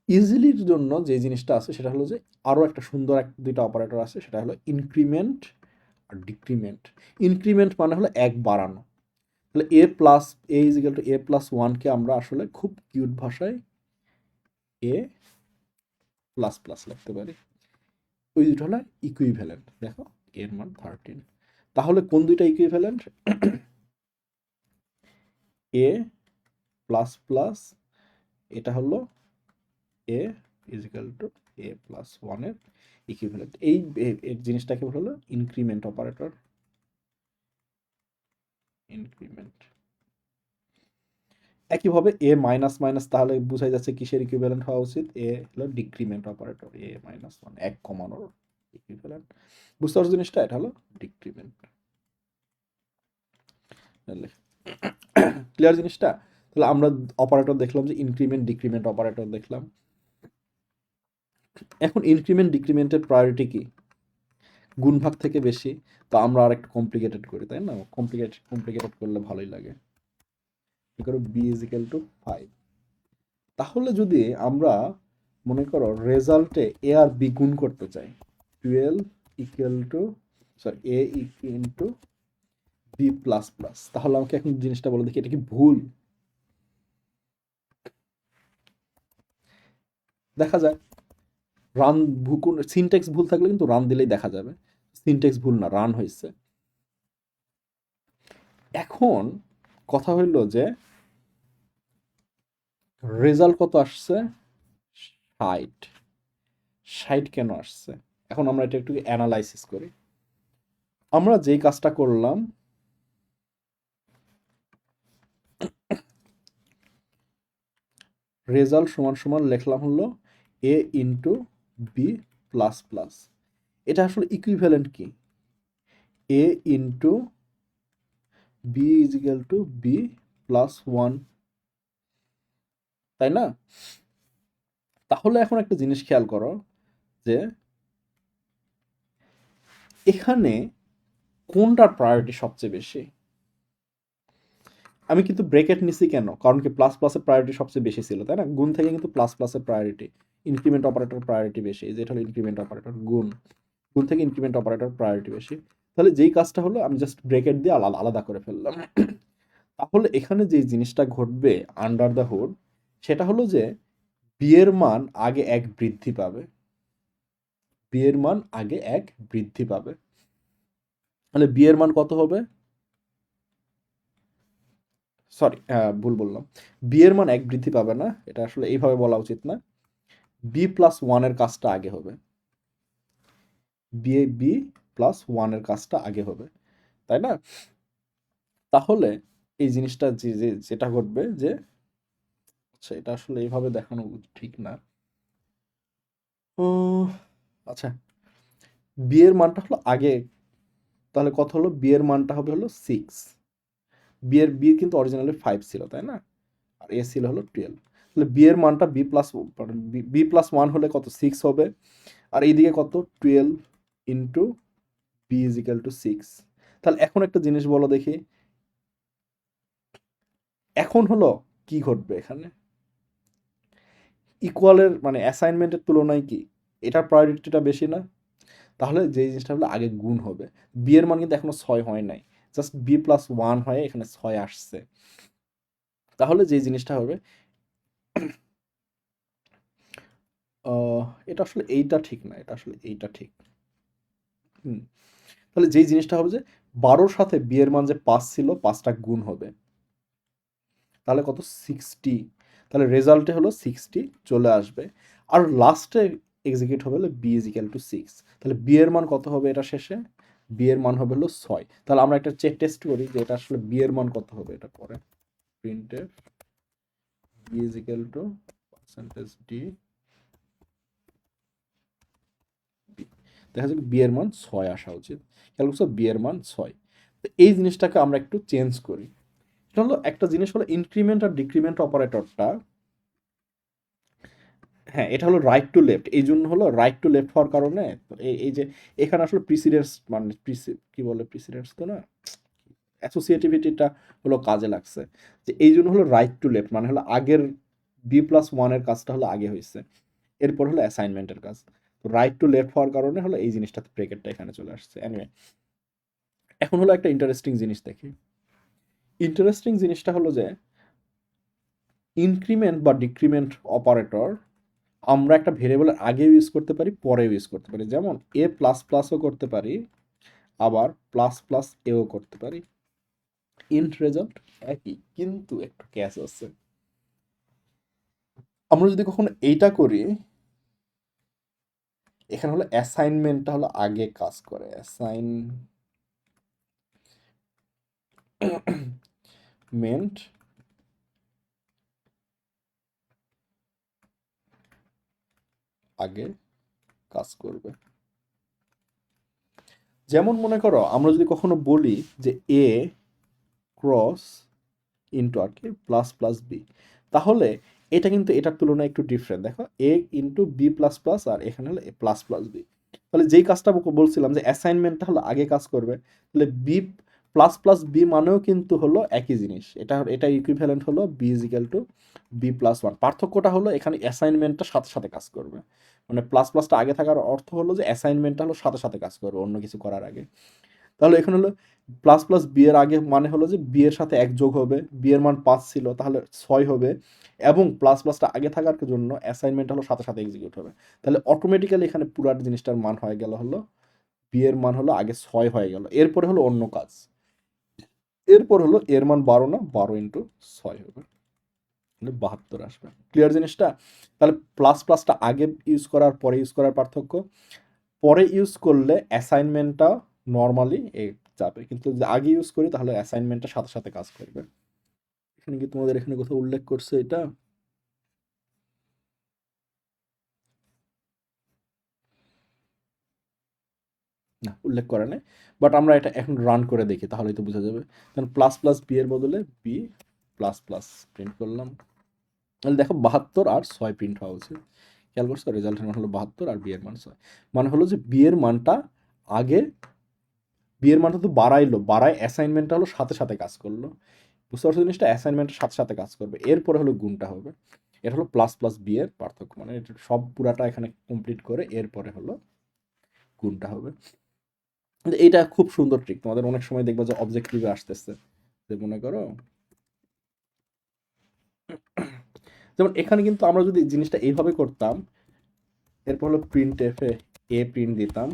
ইজিলির জন্য যে জিনিসটা আছে সেটা হলো যে আরো একটা সুন্দর দুইটা অপারেটর আছে, সেটা হলো ইনক্রিমেন্ট আর ডিক্রিমেন্ট। ইনক্রিমেন্ট মানে হলো 1 বাড়ানো। তাহলে A plus A is equal to A plus 1-কে আমরা আসলে খুব কিউট ভাষায় এ প্লাস প্লাস লিখতে পারি। ওই দুটো হলো ইকুইভ্যালেন্ট। দেখো এর মান 13। তাহলে কোন দুইটা ইকুইভ্যালেন্ট? এ প্লাস প্লাস, এটা হলো A is equal to A plus 1 এর ইকুইভ্যালেন্ট। এই জিনিসটাকে হলো ইনক্রিমেন্ট অপারেটর। ইনক্রিমেন্ট। একইভাবে এ মাইনাস মাইনাস তাহলে বোঝাই যাচ্ছে কিসের ইকুইভ্যালেন্ট হওয়া উচিত? এ হলো ডিক্রিমেন্ট অপারেটর, এ মাইনাস 1 এক কমানোর ইকুইভ্যালেন্ট। বুঝতে পারছো জিনিসটা? এটা হলো ডিক্রিমেন্ট। ক্লিয়ার জিনিসটা? তাহলে আমরা অপারেটর দেখলাম যে ইনক্রিমেন্ট ডিক্রিমেন্ট অপারেটর দেখলাম। এখন ইনক্রিমেন্ট ডিক্রিমেন্টের প্রায়োরিটি কি? গুণভাগ থেকে বেশি। তো আমরা আর একটু কমপ্লিকেটেড করি, তাই না? কমপ্লিকেটেড করলে ভালোই লাগে। করো বি ইজ ইকাল টু 5। তাহলে যদি আমরা মনে করো রেজাল্টে এ আর বি গুণ করতে চাই, 12 equal to sorry a into B plus plus, তাহলে আমাকে এখন জিনিসটা বলে দেখি এটা কি ভুল? দেখা যায় রান সিনটেক্স ভুল থাকলে কিন্তু রান দিলেই দেখা যাবে সিনটেক্স ভুল না, রান হয়েছে। এখন কথা হইল যে রেজাল্ট কত আসছে? 60। 60 কেন আসছে? এখন আমরা এটা একটু অ্যানালাইসিস করি। আমরা যেই কাজটা করলাম, রেজাল্ট সমান সমান লিখলাম হলো A into B plus plus. এটা আসলে ইকুইভ্যালেন্ট কি? A into B is equal to B plus one, তাই না? তাহলে এখন একটা জিনিস খেয়াল করো যে এখানে কোনটার প্রায়োরিটি সবচেয়ে বেশি? আমি কিন্তু ব্রেকেট নিছি কেন? কারণ কি প্লাস প্লাসের প্রায়োরিটি সবচেয়ে বেশি ছিল, তাই না? গুণ থেকে কিন্তু প্লাস প্লাসের প্রায়োরিটি, ইনক্রিমেন্ট অপারেটর প্রায়োরিটি বেশি, যেটা হলো ইনক্রিমেন্ট অপারেটর গুণ, গুণ থেকে ইনক্রিমেন্ট অপারেটর প্রায়োরিটি বেশি। তাহলে যেই কাজটা হলো আমি জাস্ট ব্রেকেট দিয়ে আলাদা আলাদা করে ফেললাম। তাহলে এখানে যে জিনিসটা ঘটবে আন্ডার দ্য হুড, সেটা হলো যে বি এর মান আগে এক বৃদ্ধি পাবে, বি এর মান আগে এক বৃদ্ধি পাবে। তাহলে বি এর মান কত হবে? সরি, ভুল বললাম। বি এর মান এক বৃদ্ধি পাবে না, এটা আসলে এইভাবে বলা উচিত না। বি প্লাস ওয়ানের কাজটা আগে হবে, বি প্লাস ওয়ানের কাজটা আগে হবে, তাই না? তাহলে এই জিনিসটা যেটা ঘটবে যে, আচ্ছা এটা আসলে এইভাবে দেখানো ঠিক না। আচ্ছা, বি এর মানটা হলো আগে, তাহলে কত হলো? বি এর মানটা হবে হলো 6। বি কিন্তু অরিজিনালি 5 ছিল, তাই না? আর এ ছিল হলো 12। তাহলে বি এর মানটা বি প্লাস 1 হলে কত? 6 হবে। আর এইদিকে কত? 12 into B is equal to 6। তাহলে এখন একটা জিনিস বলো দেখি, এখন হলো কি ঘটবে এখানে? ইকুয়ালের মানে অ্যাসাইনমেন্টের তুলনায় কি এটার প্রায়োরিটিটা বেশি না? তাহলে যে জিনিসটা হলো আগে গুণ হবে। বি এর মান কিন্তু এখনো 6 হয় নাই, জাস্ট বি প্লাস 1 হয়ে এখানে 6 আসছে। তাহলে যে জিনিসটা হবে, এটা আসলে এইটা ঠিক না, এটা আসলে এইটা ঠিক। হুম, তাহলে যেই জিনিসটা হবে যে 12-র সাথে বি এর মান যে 5 ছিল 5টা গুণ হবে, তাহলে কত? 60। তাহলে রেজাল্টে হলো 60 চলে আসবে। আর লাস্টে এক্সিকিউট হবে হলো বি ইজ ইকাল টু 6। তাহলে বি এর মান কত হবে এটা শেষে? বি এর মান হবে হলো 6। তাহলে আমরা একটা টেস্ট করি যে এটা আসলে বি এর মান কত হবে, এটা পরে printf b is equal to percentage d, দেখা যাক বি এর মান 6 আসা উচিত। খেয়াল করছো, বি এর মান 6। তো এই জিনিসটাকে আমরা একটু চেঞ্জ করি। এটা হলো একটা জিনিস হলো ইনক্রিমেন্ট আর ডিক্রিমেন্ট অপারেটরটা, হ্যাঁ এটা হলো রাইট টু লেফট, এই জন্য হলো রাইট টু লেফট হওয়ার কারণে এই যে এখানে আসলে প্রিসিডেন্স মানে কি বলে, প্রিসিডেন্স তো না, অ্যাসোসিয়েটিভিটিটা হলো কাজে লাগছে। যে এই জন্য হলো রাইট টু লেফট মানে হলো আগের বি প্লাস ওয়ানের কাজটা হলো আগে হয়েছে, এরপর হলো অ্যাসাইনমেন্টের কাজ। তো রাইট টু লেফট হওয়ার কারণে হলো এই জিনিসটাতে ব্রেকেটটা এখানে চলে আসছে। এনিওয়ে, এখন হলো একটা ইন্টারেস্টিং জিনিস দেখি। ইন্টারেস্টিং জিনিসটা হলো যে ইনক্রিমেন্ট বা ডিক্রিমেন্ট অপারেটর আমরা একটা ভেরিয়েবলের আগেও ইউজ করতে পারি, পরেও ইউজ করতে পারি। যেমন এ প্লাস প্লাসও করতে পারি, আবার প্লাস প্লাস এও করতে পারি। ইন্ট রেজাল্ট একই, কিন্তু একটু ক্যাচ আছে। আমরা যদি কখনো এইটা করি, এখানে হলো অ্যাসাইনমেন্টটা হলো আগে কাজ করে, অ্যাসাইনমেন্ট আগে কাজ করবে। যেমন মনে করো আমরা যদি কখনো বলি যে এ ক্রস ইন্টু আর কি প্লাস প্লাস বি, তাহলে এটা কিন্তু এটার তুলনায় একটু ডিফারেন্ট। দেখো এ ইন্টু বি প্লাস প্লাস আর এখানে হলো এ প্লাস প্লাস বি। তাহলে যেই কাজটা বলছিলাম যে অ্যাসাইনমেন্টটা হলো আগে কাজ করবে, তাহলে বি প্লাস প্লাস বি মানেও কিন্তু হলো একই জিনিস, এটা ইকুইভ্যালেন্ট হলো b is equal to B plus one. পার্থক্যটা হলো এখানে অ্যাসাইনমেন্টটা সাথে সাথে কাজ করবে, মানে প্লাস প্লাসটা আগে থাকার অর্থ হলো যে অ্যাসাইনমেন্টটা হলো সাথে সাথে কাজ করবে অন্য কিছু করার আগে। তাহলে এখানে হলো প্লাস প্লাস বি এর আগে মানে হলো যে বি এর সাথে এক যোগ হবে, বি এর মান 5 ছিল তাহলে 6 হবে, এবং প্লাস প্লাসটা আগে থাকার জন্য অ্যাসাইনমেন্ট হলো সাথে সাথে এক্সিকিউট হবে। তাহলে অটোমেটিক্যালি এখানে পুরো জিনিসটার মান হয়ে গেল হলো বি এর মান হলো আগে 6 হয়ে গেল, এরপরে হলো অন্য কাজ, এরপর হলো এর মান 12 না, 12 ইন্টু 6 হবে, তাহলে 72 আসবে। ক্লিয়ার জিনিসটা? তাহলে প্লাস প্লাসটা আগে ইউজ করার পরে ইউজ করার পার্থক্য, পরে ইউজ করলে অ্যাসাইনমেন্টটা নর্মালি যাবে, কিন্তু যদি আগে ইউজ করি তাহলে অ্যাসাইনমেন্টটা সাথে সাথে কাজ করবে। এখানে কি তোমাদের এখানে কোথাও উল্লেখ করছে এটা? না, উল্লেখ করে নাই। বাট আমরা এটা এখন রান করে দেখি, তাহলেই তো বোঝা যাবে। তাহলে প্লাস প্লাস বি এর বদলে বি প্লাস প্লাস প্রিন্ট করলাম। তাহলে দেখো 72 আর 6 প্রিন্ট হওয়া উচিত। খেয়াল করছো, রেজাল্টের মান হলো 72 আর বি এর মান 6। মানে হলো যে বি এর মানটা আগে, বি এর মানটা তো বাড়াইলো, বাড়ায় অ্যাসাইনমেন্টটা হলো সাথে সাথে কাজ করলো। বুঝতে পারছো জিনিসটা? অ্যাসাইনমেন্টের সাথে সাথে কাজ করবে, এরপরে হলো গুণটা হবে। এটা হলো প্লাস প্লাস বি এর পার্থক্য, মানে এটা সব পুরাটা এখানে কমপ্লিট করে এরপরে হলো গুণটা হবে। কিন্তু এইটা খুব সুন্দর ট্রিক, তোমাদের অনেক সময় দেখবা যে অবজেক্টিভে আসতেছে, যে মনে করো যেমন এখানে কিন্তু আমরা যদি জিনিসটা এইভাবে করতাম, এরপর হলো প্রিন্ট এফ এ প্রিন্ট দিতাম,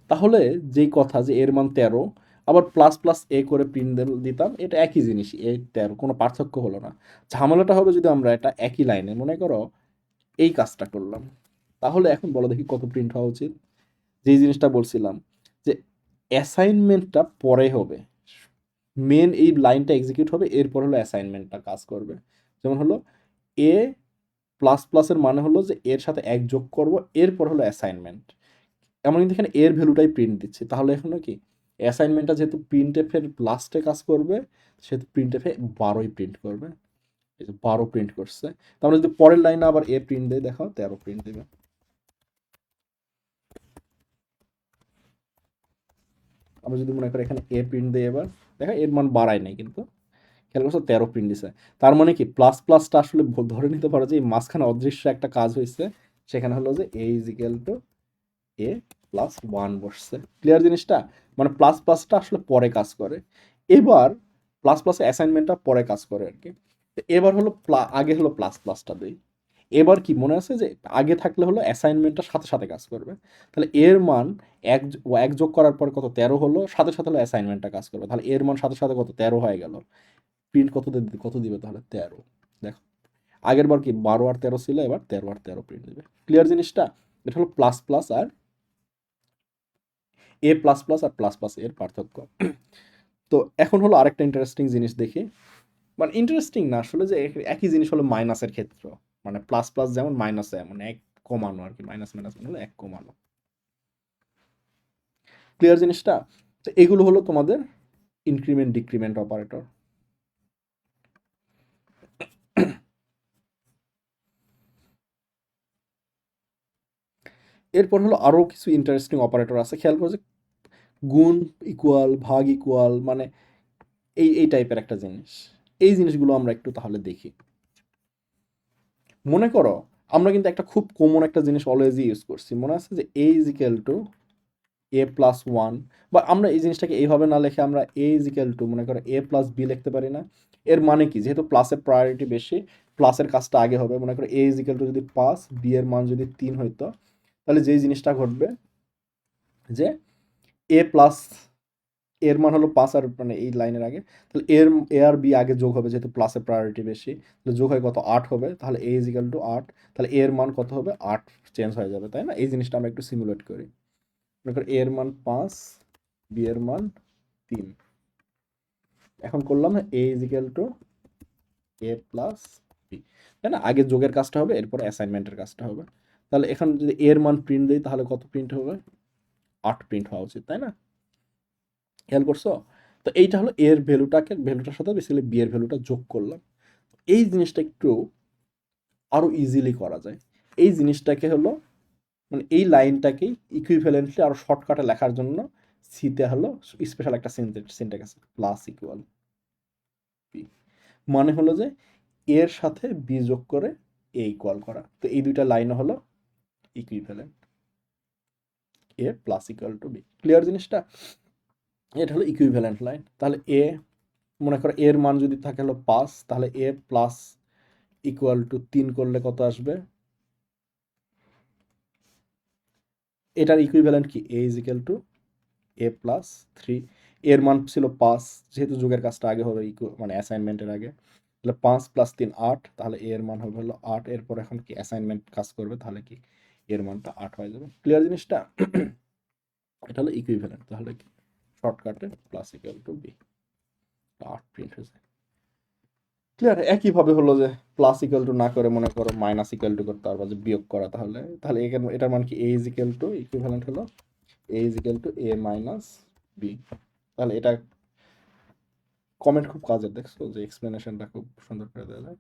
তাহলে যেই কথা যে এর মান 13, আবার প্লাস প্লাস এ করে প্রিন্ট দিতাম, এটা একই জিনিস, এ 13, কোনো পার্থক্য হলো না। ঝামেলাটা হবে যদি আমরা এটা একই লাইনে মনে করো এই কাজটা করলাম, তাহলে এখন বলো দেখি কত প্রিন্ট হওয়া উচিত। যেই জিনিসটা বলছিলাম যে অ্যাসাইনমেন্টটা পরে হবে, মেন এই লাইনটা এক্সিকিউট হবে, এরপর হলো অ্যাসাইনমেন্টটা কাজ করবে। যেমন হলো এ প্লাস প্লাসের মানে হলো যে এর সাথে এক যোগ করব, এরপর হলো অ্যাসাইনমেন্ট। এমন কিন্তু এখানে এর ভ্যালুটাই প্রিন্ট দিচ্ছি, তাহলে এখানে কি অ্যাসাইনমেন্টটা যেহেতু প্রিন্ট এফের লাস্টে কাজ করবে, সেহেতু প্রিন্ট এফে 12ই প্রিন্ট করবে। এই যে 12 প্রিন্ট করছে, তাহলে যদি পরের লাইনে আবার এ প্রিন্ট দেয়, দেখো 13 প্রিন্ট দেবে। আমরা যদি মনে করি এখানে এ প্রিন্ট দেয়, এবার দেখো এর মান বাড়ায় নাই কিন্তু, খেয়াল করছো 13 প্রিন্ট দিছে। তার মানে কি প্লাস প্লাসটা আসলে ধরে নিতে পারো যে এই মাঝখানে অদৃশ্য একটা কাজ হয়েছে, সেখানে হলো যে A is equal to A plus 1 বসছে। ক্লিয়ার জিনিসটা? মানে প্লাস প্লাসটা আসলে পরে কাজ করে। এবার প্লাস প্লাসে অ্যাসাইনমেন্টটা পরে কাজ করে আর কি। তো এবার হলো আগে হলো প্লাস প্লাসটা দেই। এবার কি মনে আছে যে আগে থাকলে হলো অ্যাসাইনমেন্টটা সাথে সাথে কাজ করবে, তাহলে এর মান এক যোগ করার পর কত 13 হলো, সাথে সাথে হলো অ্যাসাইনমেন্টটা কাজ করবে, তাহলে এর মান সাথে সাথে কত 13 হয়ে গেল। প্রিন্ট কত দিবে তাহলে 13। দেখো আগের বার কি 12 আর 13 ছিল, এবার 13 আর 13 প্রিন্ট দিবে। ক্লিয়ার জিনিসটা? এটা হলো প্লাস প্লাস আর এ প্লাস প্লাস আর প্লাস প্লাস এর পার্থক্য। তো এখন হলো আরেকটা ইন্টারেস্টিং জিনিস দেখি, মানে ইন্টারেস্টিং না আসলে, যে একই জিনিস হলো মাইনাসের ক্ষেত্র, মানে প্লাস প্লাস যেমন মাইনাসে এমন এক কমানো আর কি, মাইনাস মাইনাস মানে হলো এক কমানো। ক্লিয়ার জিনিসটা? তো এগুলো হলো তোমাদের ইনক্রিমেন্ট ডিক্রিমেন্ট অপারেটর। এরপর হলো আরো কিছু ইন্টারেস্টিং অপারেটর আছে, খেয়াল করো যে গুণ ইকুয়াল, ভাগ ইকুয়াল, মানে এই টাইপের একটা জিনিস। এই জিনিসগুলো আমরা একটু তাহলে দেখি। মনে করো আমরা কিন্তু একটা খুব কমন একটা জিনিস অলওয়েজই ইউজ করছি, মনে আছে যে A is equal to A plus one, বা আমরা এই জিনিসটাকে এইভাবে না লিখে আমরা এ ইজ ইকুয়াল টু মনে করো এ প্লাস বি লিখতে পারি না? এর মানে কি, যেহেতু প্লাসের প্রায়োরিটি বেশি, প্লাসের কাজটা আগে হবে। মনে করো এ ইজ ইকুয়াল টু যদি 5, বি এর মান যদি 3 হইতো, তাহলে যেই জিনিসটা ঘটবে যে এ প্লাস এর মান হলো 5 আর মানে এই লাইনের আগে, তাহলে এ আর বি আগে যোগ হবে, যেহেতু প্লাসের প্রায়োরিটি বেশি, তাহলে যোগ হয় কত 8 হবে, তাহলে এ ইজ ইকুয়াল টু 8, তাহলে এর মান কত হবে 8 চেঞ্জ হয়ে যাবে, তাই না? এই জিনিসটা আমরা একটু সিমুলেট করি। মনে করি এর মান 5, বি এর মান 3। এখন করলাম A is equal to A plus B, তাই না? আগে যোগের কাজটা হবে, এরপর অ্যাসাইনমেন্টের কাজটা হবে। তাহলে এখন যদি এর মান প্রিন্ট দিই, তাহলে কত প্রিন্ট হবে? 8 প্রিন্ট হওয়া উচিত, তাই না? খেয়াল করছো? তো এইটা হলো এর ভ্যালুটার সাথে বেসিক্যালি বি এর ভ্যালুটা যোগ করলাম। এই জিনিসটা একটু আরো ইজিলি করা যায়। এই জিনিসটাকে হলো মানে এই লাইনটাকেই ইকুইভ্যালেন্টলি আরো শর্টকাটে লেখার জন্য সিতে হলো স্পেশাল একটা সিনট্যাক্স আছে, প্লাস ইকুয়াল বি। মানে হলো যে এর সাথে বি যোগ করে এ ইকুয়াল করা, তো এই দুইটা লাইন হলো equivalent, a plus equal to b. Clear জিনিসটা? এটা হলো ইকুইভ্যালেন্ট লাইন। তাহলে এ মনে করো এর মান যদি থাকে হলো 5, তাহলে এ প্লাস ইকুয়াল টু 3 করলে কত আসবে? এটার ইকুইভ্যালেন্ট কি? A is equal to A plus 3। এর মান ছিল 5, যেহেতু যুগের কাজটা আগে হবে মানে অ্যাসাইনমেন্টের আগে, তাহলে 5 প্লাস 3 8, তাহলে এর মান হবে হলো 8। এরপর এখন কি অ্যাসাইনমেন্ট কাজ করবে, তাহলে কি এর মানটা 8 হয়ে যাবে। ক্লিয়ার জিনিসটা? এটা হলো ইকুইভ্যালেন্ট, তাহলে কি শর্টকাটে plus equal to b, 8 print হয়েছে। ক্লিয়ার? একইভাবে হলো যে প্লাস ইকুয়াল টু না করে মনে করো মাইনাস ইকুয়াল টু করতে পারবা যে বিয়োগ করা, তাহলে তাহলে এটার মান কি A is equal to equivalent হলো A is equal to A minus B. তাহলে এটা কমেন্ট খুব কাজের, দেখছো যে এক্সপ্লেনেশনটা খুব সুন্দর করে দেওয়া যায়।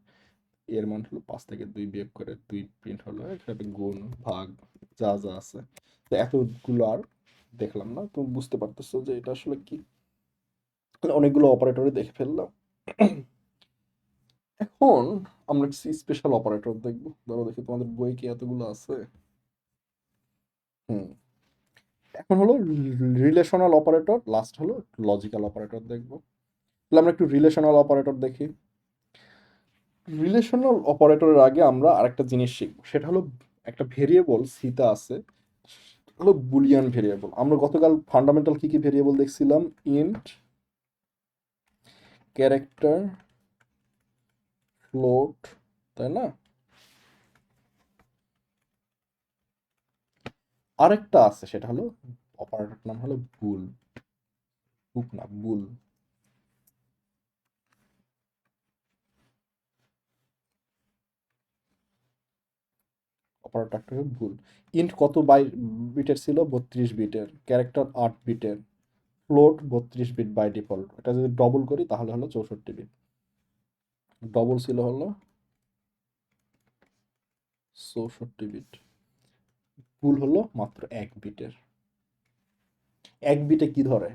এর মান হলো 5 থেকে 2 বিয়োগ করে 2 প্রিন্ট হলো, এখানে গুণ ভাগ যা যা আছে। তো এতগুলো আর দেখলাম না, তুমি বুঝতে পারতেছো যে এটা আসলে কি। অনেকগুলো অপারেটরে দেখে ফেললাম। এখন আমরা কিছু স্পেশাল অপারেটর দেখবো। ধরো দেখি তোমাদের বই কি এতগুলো আছে। হুম, এখন হলো রিলেশনাল অপারেটর, লাস্ট হলো লজিক্যাল অপারেটর দেখবো। তাহলে আমরা একটু রিলেশনাল অপারেটর দেখি। রিলেশনাল অপারেটরের আগে আমরা আরেকটা জিনিস শিখবো, সেটা হলো একটা ভেরিয়েবল সিতে আছে হলো বুলিয়ান ভেরিয়েবল। আমরা গতকাল ফান্ডামেন্টাল কি কি ভেরিয়েবল দেখছিলাম, ইন্ট, ক্যারেক্টার, ফ্লোট, তাই না? আরেকটা আছে সেটা হলো অপারেটর নাম হলো বুল, বুক না বুল। অপারেটরটা হলো বুল। ইন্ট কত বিটের ছিল, 32 বিটের। ক্যারেক্টার 8 বিটের। Float 32 bit by default. এটা যদি ডবল করি তাহলে হলো 64 বিট। ডবল ছিল হলো 64 বিট। বুল হলো মাত্র 1 বিটের। 1 বিটে কি ধরে,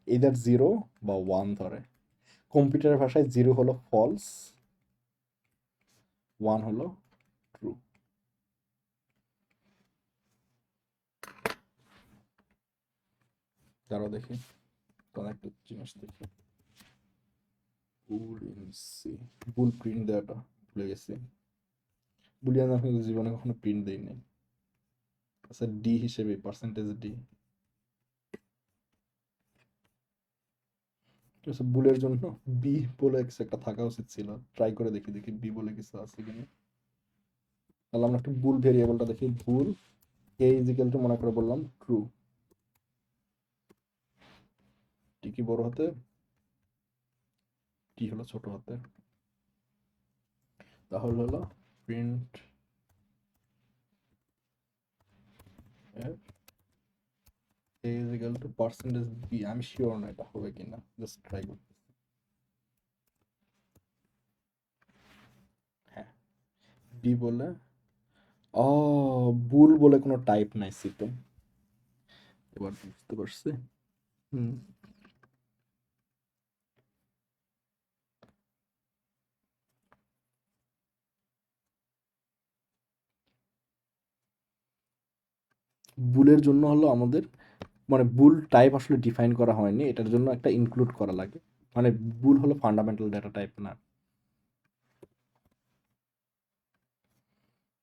এদার 0 বা 1 ধরে। কম্পিউটারের ভাষায় 0 হলো ফলস, 1 হলো ট্রু। দাঁড়াও দেখি, কোন একটা জিনিস দেখি। বুল ইন সি, বুল প্রিন্ট দেওয়াটা ভুলে গেছি। বুলিয়ান আমি জীবনে কখনো প্রিন্ট দেইনি। আচ্ছা, ডি হিসেবে পার্সেন্টেজ ডি। আচ্ছা, বুলের জন্য বি বলে কিছু একটা থাকা উচিত ছিল। ট্রাই করে দেখি দেখি বি বলে কিছু আছে কিনা। তাহলে আমরা একটু বুল ভেরিয়েবলটা দেখি। বুল এ ইজ ইকুয়াল টু মনে করে বললাম ট্রু। টি কি বড় হাতে, টি হলো ছোট হাতে। তাহলে হলো print f a is equal to percentage b. আমি শিওর না এটা হবে কিনা, জাস্ট ট্রাই করি। হ্যাঁ, বি বলে ও, বুল বলে কোনো টাইপ নাই সিতে। এবার বুঝতে পারছি। হুম, বুলের জন্য হলো আমাদের মানে বুল টাইপ আসলে ডিফাইন করা হয়নি, এটার জন্য একটা ইনক্লুড করা লাগে। মানে বুল হলো ফান্ডামেন্টাল ডেটা টাইপ না।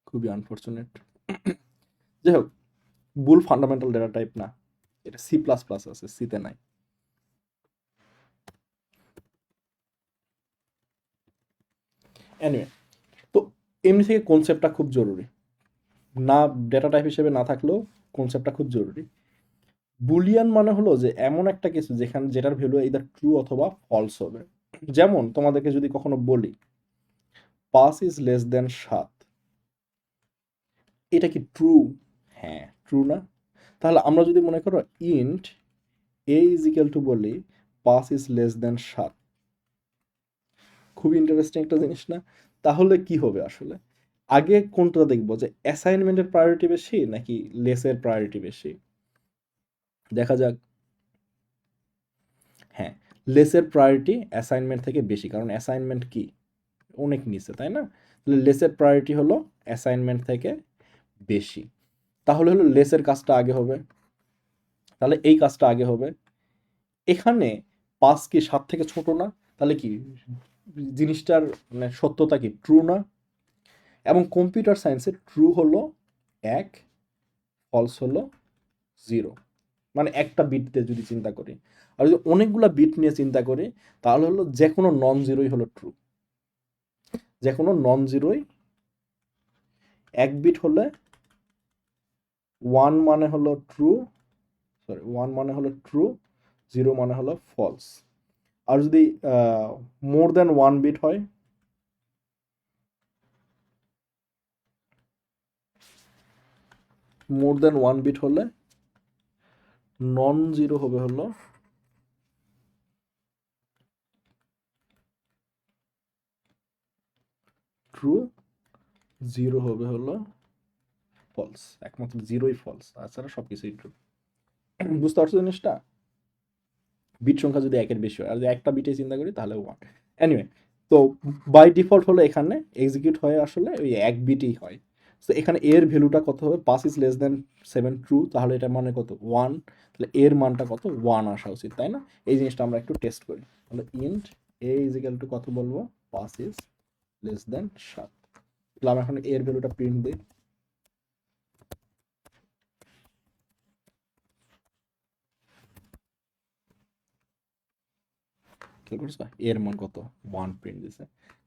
খুবই আনফরচুনেট। যাই হোক, বুল ফান্ডামেন্টাল ডেটা টাইপ না, এটা সি প্লাস প্লাস আছে, সিতে নাই। এনিওয়ে, তো এমনি থেকে কনসেপ্টটা খুব জরুরি না, ডেটা টাইপ হিসেবে না থাকলেও কনসেপ্টটা খুব জরুরি। বুলিয়ান মানে হলো যে এমন একটা কিছু যেখানে যেটার ভ্যালু ইদার ট্রু অথবা ফলস হবে। যেমন তোমাদেরকে যদি কখনো বলি 5 ইজ লেস দেন 7, এটা কি ট্রু? হ্যাঁ, ট্রু না? তাহলে আমরা যদি মনে করো int A is equal two বলি 5 ইজ লেস দেন 7, খুব ইন্টারেস্টিং একটা জিনিস না? তাহলে কি হবে আসলে, আগে কোনটা দেখবো যে অ্যাসাইনমেন্টের প্রায়োরিটি বেশি নাকি লেসের প্রায়োরিটি বেশি? দেখা যাক। হ্যাঁ, লেসের প্রায়োরিটি অ্যাসাইনমেন্ট থেকে বেশি, কারণ অ্যাসাইনমেন্ট কি অনেক নিচে, তাই না? তাহলে লেসের প্রায়োরিটি হলো অ্যাসাইনমেন্ট থেকে বেশি। তাহলে হলো লেসের কাজটা আগে হবে, তাহলে এই কাজটা আগে হবে। এখানে 5 কি 7 থেকে ছোট না? তাহলে কি জিনিসটার মানে সত্যতা কি ট্রু না? এবং কম্পিউটার সায়েন্সে ট্রু হলো 1, ফলস হলো 0। মানে একটা বিট দিয়ে যদি চিন্তা করি, আর যদি অনেকগুলা বিট নিয়ে চিন্তা করি তাহলে হলো যে কোনো নন জিরোই হলো ট্রু। যে কোনো নন জিরোই, 1 বিট হলে 1 মানে হলো ট্রু, সরি 1 মানে হলো ট্রু, 0 মানে হলো ফলস। আর যদি মোর দ্যান 1 বিট হয়, মোর দ্যান 1 বিট হলে নন জিরো হবে হলো ট্রু, জিরো হবে হলো ফলস। একমাত্র জিরোই ফলস, তাছাড়া সব কিছুই ট্রু। বুঝতে পারছো জিনিসটা? বিট সংখ্যা যদি একের বেশি হয়, আর যদি একটা বিটে চিন্তা করি তাহলে 1। এনিওয়ে, তো বাই ডিফল্ট হলো এখানে এক্সিকিউট হয়ে আসলে ওই এক বিটই হয়। তো এখানে এর ভ্যালুটা কত হবে? Pass is less than 7 true, তাহলে এটা মানে কত? 1। তাহলে এর মানটা কত? 1 আসা উচিত, তাই না? এই জিনিসটা আমরা একটু টেস্ট করি। তাহলে int A is equal two কত বলবো? Pass is less than 7। তাহলে আমরা এখন এর ভ্যালুটা প্রিন্ট দিই। খেয়াল করছো এর মান কত? 1 প্রিন্ট দিছে।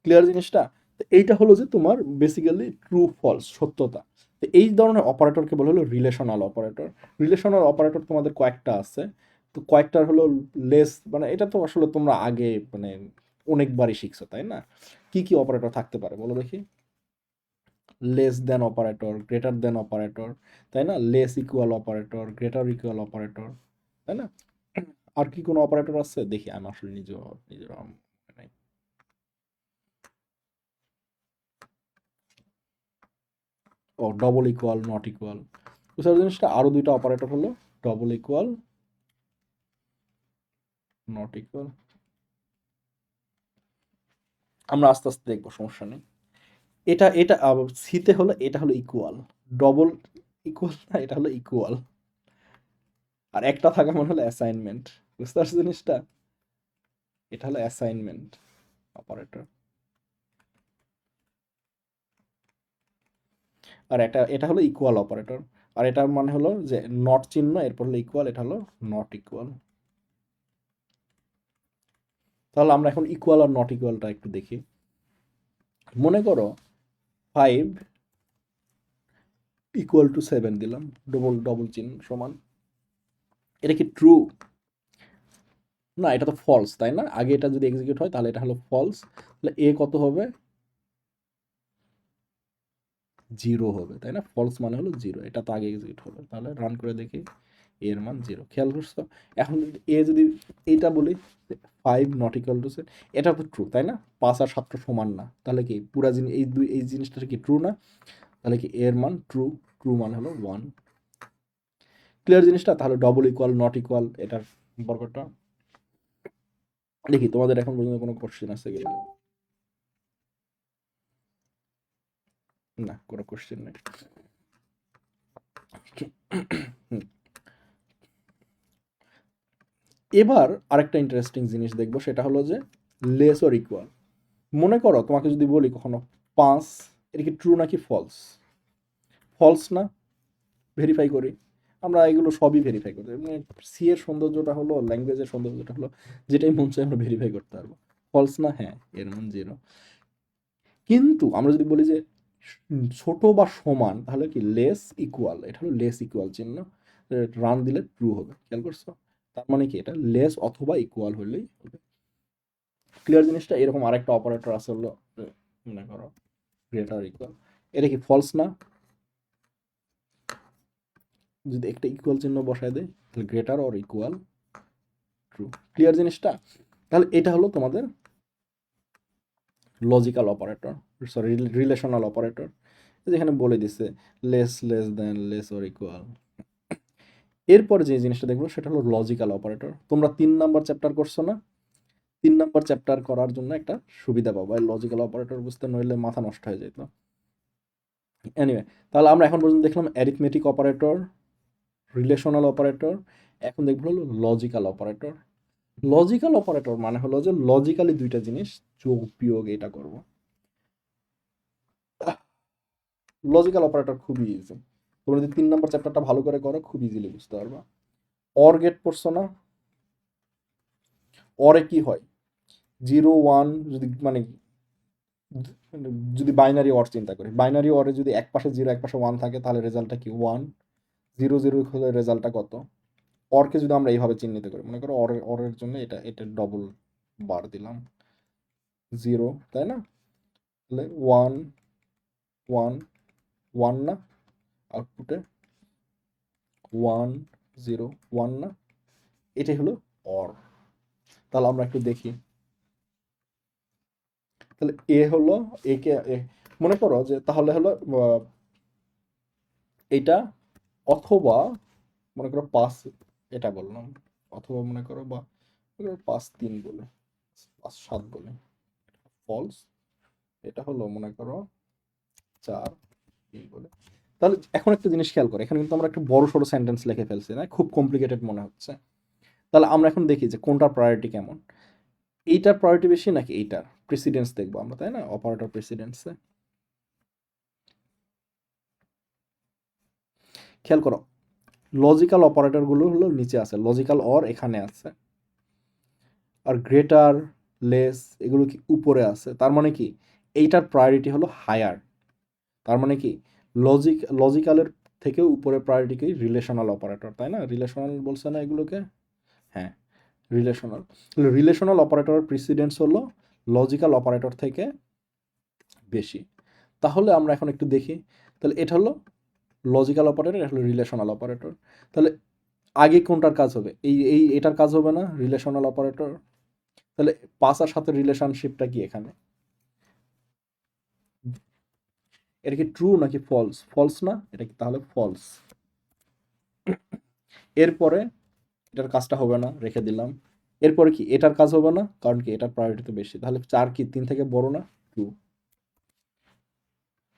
ক্লিয়ার জিনিসটা? তো এইটা হলো যে তোমার বেসিক্যালি ট্রু ফলস, সত্যতা। তো এই ধরনের অপারেটরকে বলা হলো রিলেশনাল অপারেটর। রিলেশনাল অপারেটর তোমাদের কয়েকটা আছে। তো কয়েকটার হলো লেস, মানে এটা তো আসলে তোমরা আগে মানে অনেকবারই শিখছো, তাই না? কি কি অপারেটর থাকতে পারে বলো দেখি? Less than operator, greater than operator, তাই না? Less equal operator, greater equal operator, তাই না? আর কি কোনো অপারেটর আছে দেখি, আমি আসলে নিজের নিজের নাই। ও ডবল ইকুয়াল, নট ইকুয়াল। বুঝতে জিনিসটা? আরো দুইটা অপারেটর হলো ডবল ইকুয়াল, নট ইকুয়াল। আমরা আস্তে আস্তে দেখবো, সমস্যা নেই। এটা এটা সিতে হলো, এটা হলো ইকুয়াল। ডবল ইকুয়াল না, এটা হলো ইকুয়াল। আর একটা থাকা মানে হলো অ্যাসাইনমেন্ট। বুঝতে পারছো জিনিসটা? এটা হলো অ্যাসাইনমেন্ট অপারেটর। আর এটা হলো ইকুয়াল অপারেটর। আর এটার মানে হলো যে নট চিহ্ন, এরপর হলো ইকুয়াল, এটা হলো নট ইকুয়াল। তাহলে আমরা এখন ইকুয়াল আর নট ইকুয়ালটা একটু দেখি। মনে করো 5 ইকুয়াল টু 7 দিলাম, ডবল ডবল চিহ্ন সমান। এটা কি ট্রু? না, এটা তো ফলস, তাই না? আগে এটা যদি এক্সিকিউট হয় তাহলে এটা হলো ফলস। তাহলে এ কত হবে? জিরো হবে, তাই না? ফলস মানে হলো জিরো, এটা তো আগে এক্সিকিউট হবে। তাহলে রান করে দেখি, এর মান জিরো। খেয়াল করছো? এখন এ যদি এইটা বলি 5 নট ইকুয়াল টু 7, এটা তো ট্রু, তাই না? 5 আর 7 সমান না, তাহলে কি পুরা জিনিস এই জিনিসটা কি ট্রু না? তাহলে কি এর মান ট্রু, ট্রু মানে হলো 1। ক্লিয়ার জিনিসটা? তাহলে ডবল ইকুয়াল, নট ইকুয়াল এটার সম্পর্কটা দেখি। তোমাদের এখন পর্যন্ত কোনো কোশ্চেন আছে কি? না, কোনো কোশ্চেন নেই। এবার আরেকটা ইন্টারেস্টিং জিনিস দেখবো, সেটা হলো যে লেস অর ইকুয়াল। মনে করো তোমাকে যদি বলি কখনো 5, এটা কি ট্রু নাকি ফলস? ফলস না? ভেরিফাই করি। আমরা এগুলো সবই ভেরিফাই করি, মানে সি এর সৌন্দর্যটা হলো, ল্যাঙ্গুয়েজের সৌন্দর্যটা হলো যেটাই মন চাই আমরা ভেরিফাই করতে পারবো। ফলস না? হ্যাঁ, এর মান জিরো। কিন্তু আমরা যদি বলি যে ছোট বা সমান, তাহলে কি লেস ইকুয়াল, এটা হলো লেস ইকুয়াল চিহ্ন, রান দিলে ট্রু হবে। খেয়াল করছো? তার মানে কি এটা লেস অথবা ইকুয়াল হলেই হবে। ক্লিয়ার জিনিসটা? এরকম আরেকটা অপারেটর আছে হলো মনে করো গ্রেটার ইকুয়াল। এটা কি ফলস না? যদি একটা ইকুয়াল চিহ্ন বসায় দেয় তাহলে greater or equal true. Clear জিনিসটা? তাহলে এটা হলো তোমাদের logical operator, sorry relational operator. যেখানে বলে দিছে less less than, less or equal. এরপর যে জিনিসটা দেখবো সেটা হলো লজিক্যাল অপারেটর। তোমরা 3 নাম্বার চ্যাপ্টার করছো না? 3 নাম্বার চ্যাপ্টার করার জন্য একটা সুবিধা পাবো এই লজিক্যাল অপারেটর বুঝতে, নইলে মাথা নষ্ট হয়ে যেত। এনিওয়ে, তাহলে আমরা এখন পর্যন্ত দেখলাম অ্যারিথমেটিক অপারেটর, রিলেশনাল অপারেটর। এখন দেখবো হলো লজিক্যাল অপারেটর। লজিক্যাল অপারেটর মানে হলো যে লজিক্যালি দুইটা জিনিস যোগ বিয়োগ এটা করব। লজিক্যাল অপারেটর খুবই ইজি। তোমরা যদি 3 নাম্বার চ্যাপ্টারটা ভালো করে করো খুব ইজিলি বুঝতে পারবা। অর গেট পড়ছো না? অরে কি হয়? 0 1 যদি মানে যদি বাইনারি অর চিন্তা করি, বাইনারি অরে যদি এক পাশে 0 এক পাশে 1 থাকে তাহলে রেজাল্টটা কি 1। 0 0 হলে রেজাল্টটা কত? অরকে যদি আমরা এইভাবে চিহ্নিত করি, মনে করো অরের জন্য এটা এটা ডবল বার দিলাম 0, তাই না? তাহলে 1 1 1 না, আউটপুটে 1 0 1 না, এটাই হলো অর। তাহলে আমরা একটু দেখি, তাহলে এ হলো একে মনে করো যে তাহলে হলো এটা, অথবা মনে করো 5 এটা বললাম, অথবা মনে করো বা 5 3 বলে 5 7 বলে ফলস, এটা হলো মনে করো 4 3 বলে। তাহলে এখন একটা জিনিস খেয়াল করো, এখানে কিন্তু আমরা একটা বড় সড়ো সেন্টেন্স লিখে ফেলছি না, খুব কমপ্লিকেটেড মনে হচ্ছে। তাহলে আমরা এখন দেখি যে কোনটার প্রায়োরিটি কেমন, এইটার প্রায়োরিটি বেশি নাকি এইটার প্রেসিডেন্স দেখবো আমরা, তাই না? অপারেটর প্রেসিডেন্সে খেয়াল করো, লজিক্যাল অপারেটরগুলো হলো নিচে আছে, লজিক্যাল অর এখানে আছে, আর গ্রেটার লেস এগুলো কি উপরে আছে। তার মানে কি এইটার প্রায়োরিটি হলো হায়ার। তার মানে কি লজিক্যালের থেকে উপরে প্রায়োরিটি কি রিলেশনাল অপারেটর, তাই না? রিলেশনাল বলছে না এগুলোকে, হ্যাঁ রিলেশনাল। রিলেশনাল অপারেটরের প্রিসিডেন্স হলো লজিক্যাল অপারেটর থেকে বেশি। তাহলে আমরা এখন একটু দেখি, তাহলে এটা হলো লজিক্যাল অপারেটর, এটা হলো রিলেশনাল অপারেটর। তাহলে আগে কোনটার কাজ হবে? এটার কাজ হবে না, রিলেশনাল অপারেটর। তাহলে 5 আর 7 রিলেশনশিপটা কি এখানে? এটা কি ট্রু নাকি ফলস? ফলস না, এটা কি তাহলে ফলস। এরপরে এটার কাজটা হবে না, রেখে দিলাম। এরপরে কি এটার কাজ হবে না, কারণ কি এটার প্রায়োরিটি তো বেশি। তাহলে 4 কি 3 থেকে বড় না? ট্রু।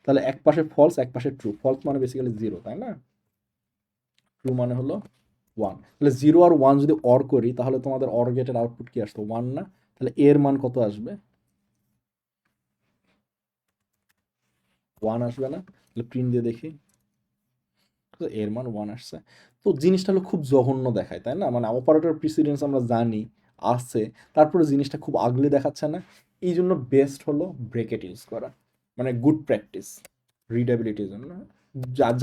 তাহলে এক পাশে ফলস, এক পাশে ট্রু। ফলস মানে বেসিক্যালি 0, তাই না? ট্রু মানে হলো 1। তাহলে 0 আর 1 যদি অর করি তাহলে তোমাদের অর গেটের আউটপুট কি আসতো? 1 না? তাহলে এর মান কত আসবে? 1 আসবে না? তাহলে প্রিন্ট দিয়ে দেখি, তো এর মান 1 আসছে। তো জিনিসটা হলো খুব জঘন্য দেখায়, তাই না? মানে অপারেটর প্রিসিডেন্স আমরা জানি আছে, তারপরে জিনিসটা খুব আগলি দেখাচ্ছে না? এই জন্য বেস্ট হলো ব্রেকেট ইউজ করা, মানে গুড প্র্যাকটিস রিডেবিলিটির জন্য।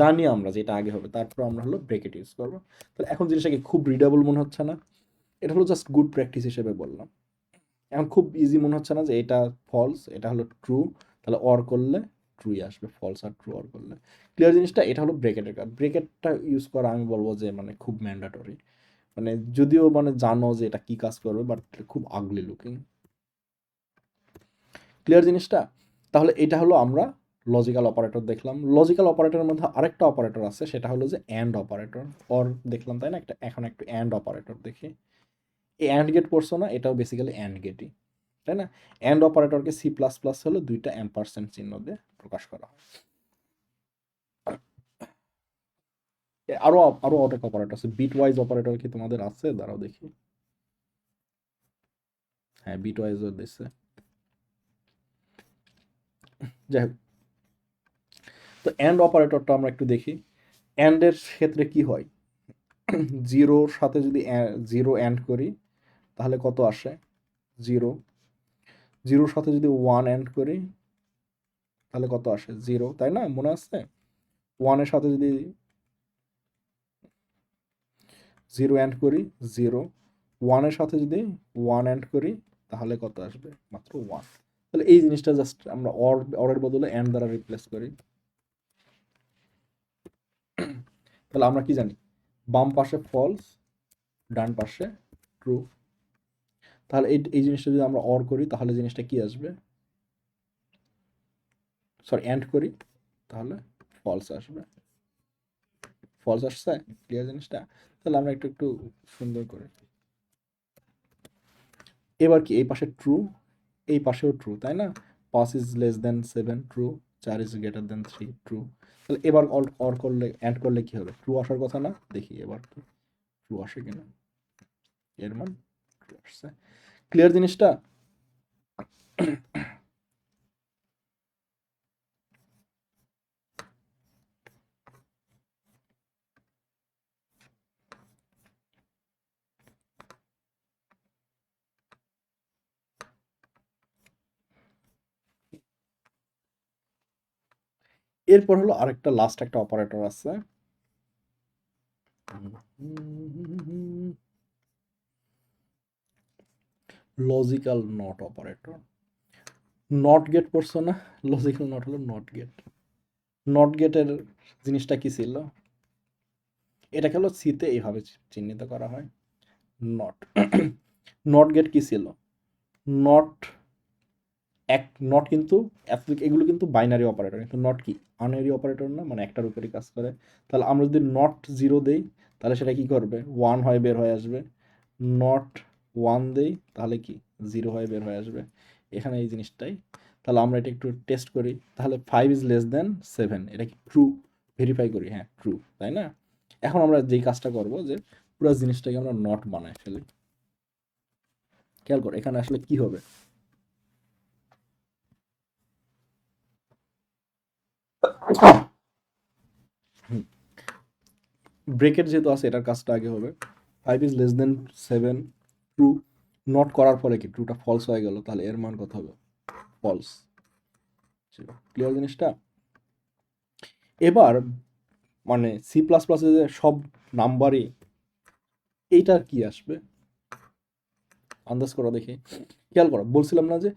জানি আমরা যে এটা আগে হবে, তারপর আমরা হলো ব্রেকেট ইউজ করবো। তাহলে এখন জিনিসটা কি খুব রিডেবল মনে হচ্ছে না? এটা হলো জাস্ট গুড প্র্যাকটিস হিসেবে বললাম। এখন খুব ইজি মনে হচ্ছে না যে এটা ফলস, এটা হলো ট্রু, তাহলে অর করলে ট্রুই আসবে, ফলস আর ট্রু অর করলে। ক্লিয়ার জিনিসটা? এটা হলো ব্রেকেটের কাজ। ব্রেকেটটা ইউজ করা আমি বলবো যে মানে খুব ম্যান্ডাটরি, মানে যদিও মানে জানো যে এটা কি কাজ করবে, বাট খুব আগলি লুকিং। ক্লিয়ার জিনিসটা? তাহলে এটা হলো আমরা লজিক্যাল অপারেটর দেখলাম। লজিক্যাল অপারেটরের মধ্যে আরেকটা অপারেটর আছে, সেটা হলো যে অ্যান্ড অপারেটর। অর দেখলাম, তাই না? একটা এখন একটু অ্যান্ড অপারেটর দেখি। এই অ্যান্ড গেট পড়ছো না? এটাও বেসিক্যালি অ্যান্ড গেটই, তাই না? অ্যান্ড অপারেটরকে সি প্লাস প্লাস হলো 2টা অ্যাম্পারসেন্ট চিহ্ন দিয়ে প্রকাশ করা হয়। আরো আরো অনেক অপারেটর আছে। বিট ওয়াইজ অপারেটর কি তোমাদের আছে? দাঁড়াও দেখি। হ্যাঁ, বিট ওয়াইজও দিচ্ছে। যাই হোক, তো অ্যান্ড অপারেটরটা আমরা একটু দেখি। অ্যান্ড এর ক্ষেত্রে কি হয়? জিরোর সাথে যদি জিরো অ্যান্ড করি তাহলে কত আসে? 0। জিরোর সাথে যদি 1 অ্যান্ড করি তাহলে কত আসে? 0, তাই না? মনে আছে? 1 এর সাথে যদি 0 অ্যান্ড করি 0, 1 এর সাথে যদি 1 অ্যান্ড করি তাহলে কত আসবে? মাত্র 1। তাহলে এই জিনিসটা জাস্ট আমরা অরের বদলে অ্যান্ড দ্বারা রিপ্লেস করি। তাহলে আমরা কি জানি? বাম পাশে ফলস, ডান পাশে ট্রু। তাহলে এই জিনিসটা যদি আমরা অর করি তাহলে জিনিসটা কি আসবে? সরি, অ্যান্ড করি তাহলে ফলস আসবে। ফলস আসছে? ক্লিয়ার জিনিসটা? তাহলে আমরা একটু একটু সুন্দর করে, এবার কি এই পাশে ট্রু, এই পাশেও ট্রু, তাই না? 5 is less than 7 true, 4 is greater than 3 true. তাহলে এবার অর করলে অ্যাড করলে কি হবে? ট্রু আসার কথা না? দেখি এবার কি ট্রু আসে কিনা। এর মান ট্রু আসছে। ক্লিয়ার জিনিসটা? এরপর হলো আরেকটা লাস্ট একটা অপারেটর আছে, logical not operator, not gate পড়ছো না? লজিক্যাল নট হলো নট গেট। নট গেটের জিনিসটা কি ছিল? এটাকে হলো সিতে এইভাবে চিহ্নিত করা হয়, নট। নট গেট কি ছিল? নট এক, নট কিন্তু এগুলো কিন্তু বাইনারি অপারেটর, কিন্তু নট কি আনএরি অপারেটর না, মানে একটার উপরই কাজ করে। তাহলে আমরা যদি নট জিরো দেই তাহলে সেটা কি করবে? ওয়ান হয় বের হয়ে আসবে। নট ওয়ান দেই তাহলে কি জিরো হয় বের হয়ে আসবে। এখানে এই জিনিসটাই। তাহলে আমরা এটা একটু টেস্ট করি। তাহলে 5 > 7, এটা কি ট্রু? ভেরিফাই করি, হ্যাঁ ট্রু, তাই না? এখন আমরা যেই কাজটা করব যে পুরো জিনিসটাকে আমরা নট বানাই ফেলি। খেয়াল করো এখানে আসলে কি হবে। ব্রেকেট যেহেতু আছে এটার কাজটা আগে হবে। 5 > 7 ট্রু, নট করার পরে কি ট্রুটা ফলস হয়ে গেল, তাহলে এর মান কত হবে? ফলস। ক্লিয়ার জিনিসটা? এবার মানে সি প্লাস প্লাসে যে সব নাম্বারই, এইটার কি আসবে আন্দাজ করো দেখি। খেয়াল করো বলছিলাম না যে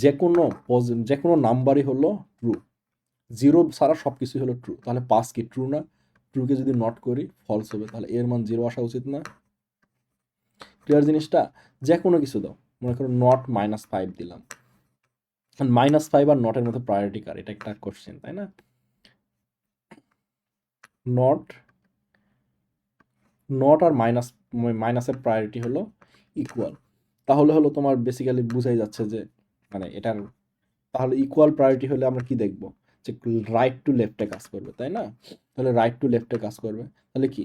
যে কোনো নাম্বারই হলো ট্রু, জিরো ছাড়া সব কিছুই হলো ট্রু। তাহলে পাস কি ট্রু না? ট্রুকে যদি নট করি ফলস হবে, তাহলে এর মান জিরো আসা উচিত না? ক্লিয়ার জিনিসটা? যে কোনো কিছু দাও, মনে করো নট -5 দিলাম, -5 আর নটের মধ্যে প্রায়োরিটি কার, এটা একটা কোশ্চেন, তাই না? নট, নট আর মাইনাসের প্রায়োরিটি হলো ইকুয়াল। তাহলে হলো তোমার বেসিক্যালি বুঝাই যাচ্ছে যে মানে এটার, তাহলে ইকুয়াল প্রায়োরিটি হলে আমরা কি দেখব? যে রাইট টু লেফটে কাজ করবে, তাই না? তাহলে রাইট টু লেফটে কাজ করবে, তাহলে কি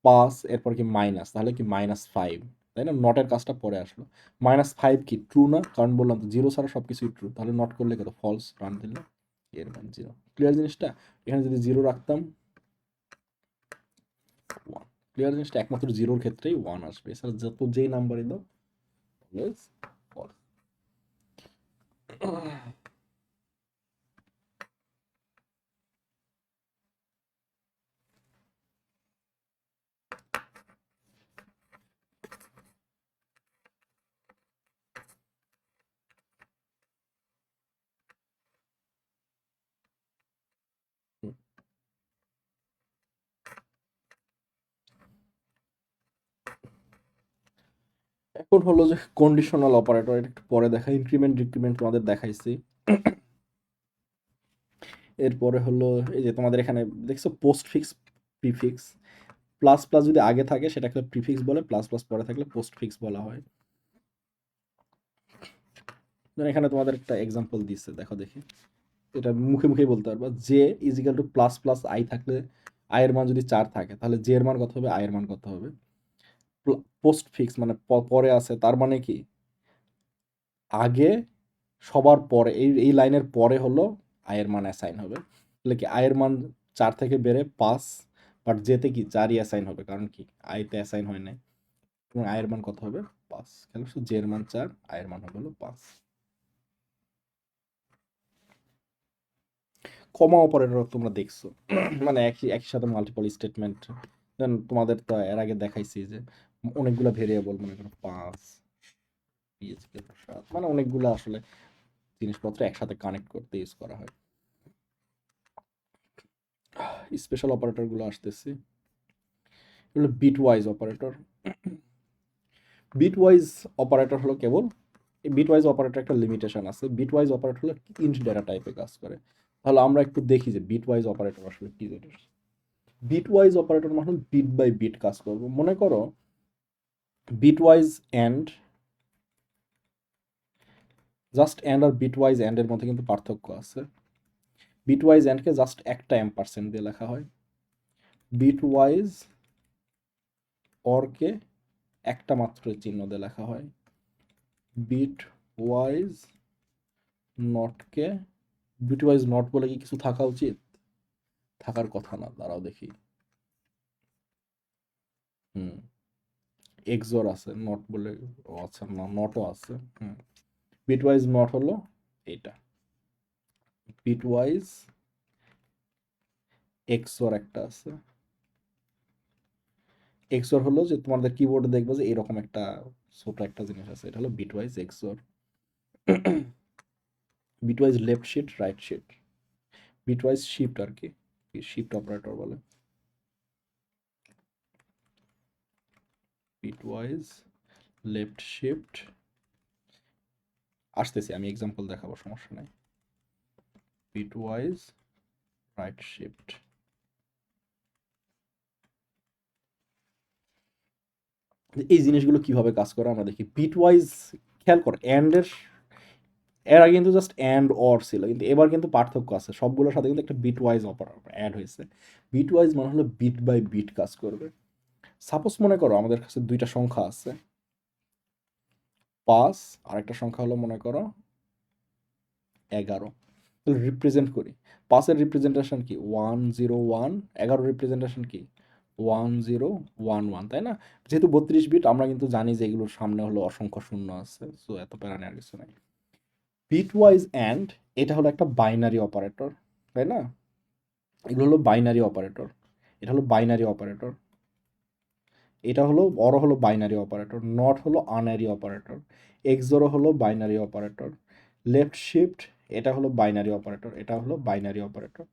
পাস, এরপর কি মাইনাস, তাহলে কি -5, তাই না? নটের কাজটা পরে আসলো। -5 কি ট্রু না? কারণ বললাম তো জিরো ছাড়া সব কিছুই ট্রু, তাহলে নট করলে কত ফলস, রান দিলে এর মান জিরো। ক্লিয়ার জিনিসটা? এখানে যদি জিরো রাখতাম ওয়ান। ক্লিয়ার জিনিসটা? একমাত্র জিরোর ক্ষেত্রেই ওয়ান আসবে, এছাড়া যত যেই নাম্বারই দাও অলওয়েজ ফলস। এখন হলো যে কন্ডিশনাল অপারেটর, এটা একটু পরে দেখা, ইনক্রিমেন্ট ডিক্রিমেন্ট তোমাদের দেখাইছি। এরপরে হলো এই যে তোমাদের এখানে দেখছো post fix, prefix. Plus plus যদি আগে থাকে সেটাকে প্রিফিক্স বলে, প্লাস প্লাস পরে থাকলে পোস্ট ফিক্স বলা হয়। এখানে তোমাদের একটা এক্সাম্পল দিচ্ছে, দেখো দেখি। এটা মুখে মুখেই বলতে পারবা, j is equal to plus plus i থাকলে, আয়ের মান যদি 4 থাকে তাহলে জে এর মান কত হবে, আয়ের মান কত হবে। পোস্ট ফিক্স মানে পরে আছে, তার মানে কি আগে সবার পরে, এই লাইনের পরে হলো আয়ের মান অ্যাসাইন হবে। তাহলে কি আয়ের মান 4 থেকে বেড়ে 5, বাট যেতে কি 4ই অ্যাসাইন হবে, কারণ কি আইতে অ্যাসাইন হয় নাই। এবং আয়ের মান কত হবে 5। কেন জে এর মান 4, আয়ের মান হবে হলো 5। কমা অপারেটর তোমরা দেখছো, মানে একই একই সাথে মাল্টিপল স্টেটমেন্ট। দেন তোমাদের তো এর আগে দেখাইছি যে অনেকগুলো ভেরিয়েবল, মনে করো 5 PHP 7, মানে অনেকগুলো আসলে জিনিসপত্র একসাথে কানেক্ট করতে ইউজ করা হয়। স্পেশাল অপারেটর গুলো আসতেছি, এগুলো bitwise operator. Bitwise operator হলো কেবল, এই বিট ওয়াইজ অপারেটর একটা লিমিটেশন আছে। বিট ওয়াইজ অপারেটর হলো ইন্ট ডেটা টাইপে কাজ করে। তাহলে আমরা একটু দেখি যে বিট ওয়াইজ অপারেটর আসলে কি জিনিস। বিট ওয়াইজ অপারেটর মানে বিট বাই বিট কাজ করবো। মনে করো bitwise and, just and আর বিট ওয়াইজ এন্ড এর মধ্যে কিন্তু পার্থক্য আছে। বিট ওয়াইজ এন্ডকে জাস্ট একটা এম্পারসেন্ট দিয়ে লেখা হয়, বিট ওয়াইজ অরকে একটা মাত্র চিহ্ন দিয়ে লেখা হয়, বিট ওয়াইজ নটকে, বিট ওয়াইজ নট বলে কি কিছু থাকা উচিত? থাকার কথা না, দাঁড়াও দেখি। হুম, এক্সর আছে, নট বলে, ও আচ্ছা না, নটও আছে। হুম, বিট ওয়াইজ নট হলো এটা, বিট ওয়াইজ এক্সর একটা আছে, এক্সর হলো যে তোমাদের কিবোর্ডে দেখবে যে এরকম একটা ছোট একটা জিনিস আছে, এটা হলো bitwise XOR. Bitwise left shift right shift, bitwise shift আর কি, শিফট অপারেটর বলে। বিটওয়াইজ লেফট শিফট, আসতেছি আমি এক্সাম্পল দেখাবো, সমস্যা নাই। Bitwise right shift. এই জিনিসগুলো কিভাবে কাজ করে আমরা দেখি। বিটওয়াইজ খেয়াল কর, এর আগে কিন্তু জাস্ট অ্যান্ড অর ছিল, কিন্তু এবার কিন্তু পার্থক্য আছে, সবগুলোর সাথে কিন্তু একটা বিটওয়াইজ অপারেটর অ্যাড হয়েছে। বিটওয়াইজ মানে হলো বিট বাই বিট কাজ করবে। সাপোজ মনে করো আমাদের কাছে দুইটা সংখ্যা আছে, 5 আর একটা সংখ্যা হলো মনে করো 11। তাহলে রিপ্রেজেন্ট করি, 5-এর রিপ্রেজেন্টেশন কি 101, 11 রিপ্রেজেন্টেশন কি 1011, তাই না? যেহেতু 32 বিট, আমরা কিন্তু জানি যে এগুলোর সামনে হলো অসংখ্য শূন্য আছে, সো এত প্যারা নেওয়ার কিছু নাই। বিটওয়াইজ অ্যান্ড, এটা হলো একটা বাইনারি অপারেটর, তাই না? এগুলো হলো বাইনারি অপারেটর, এটা হলো বাইনারি অপারেটর, এটা হলো অর হলো বাইনারি অপারেটর, নট হলো আনারি অপারেটর, এক্সোরো হলো বাইনারি অপারেটর, লেফট শিফট এটা হলো বাইনারি অপারেটর, এটা হলো বাইনারি অপারেটর।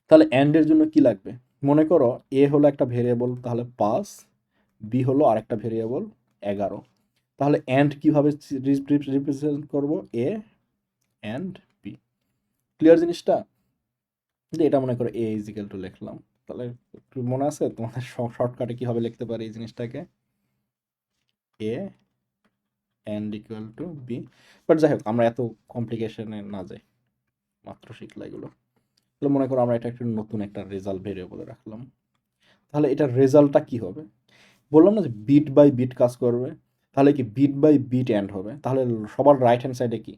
তাহলে অ্যান্ডের জন্য কি লাগবে? মনে করো এ হলো একটা ভেরিয়েবল, তাহলে 5, বি হলো আরেকটা ভেরিয়েবল 11। তাহলে অ্যান্ড কিভাবে রিপ্রেজেন্ট করব? এ অ্যান্ড বি। ক্লিয়ার জিনিসটা? কিন্তু এটা মনে করো এ ইজ ইকুয়াল টু লিখলাম, তাহলে একটু মনে আছে তোমাদের শর্টকাটে কিভাবে লিখতে পারি এই জিনিসটাকে? A and equal to B. But যাই হোক, আমরা এত কমপ্লিকেশনে না যাই, মাত্র শিখলা এগুলো। তাহলে মনে করো আমরা এটা একটা নতুন একটা রেজাল্ট ভেরিয়েবলে রাখলাম, তাহলে এটার রেজাল্টটা কি হবে? বললাম না যে বিট বাই বিট কাজ করবে, তাহলে কি বিট বাই বিট অ্যান্ড হবে, তাহলে সবার রাইট হ্যান্ড সাইডে কি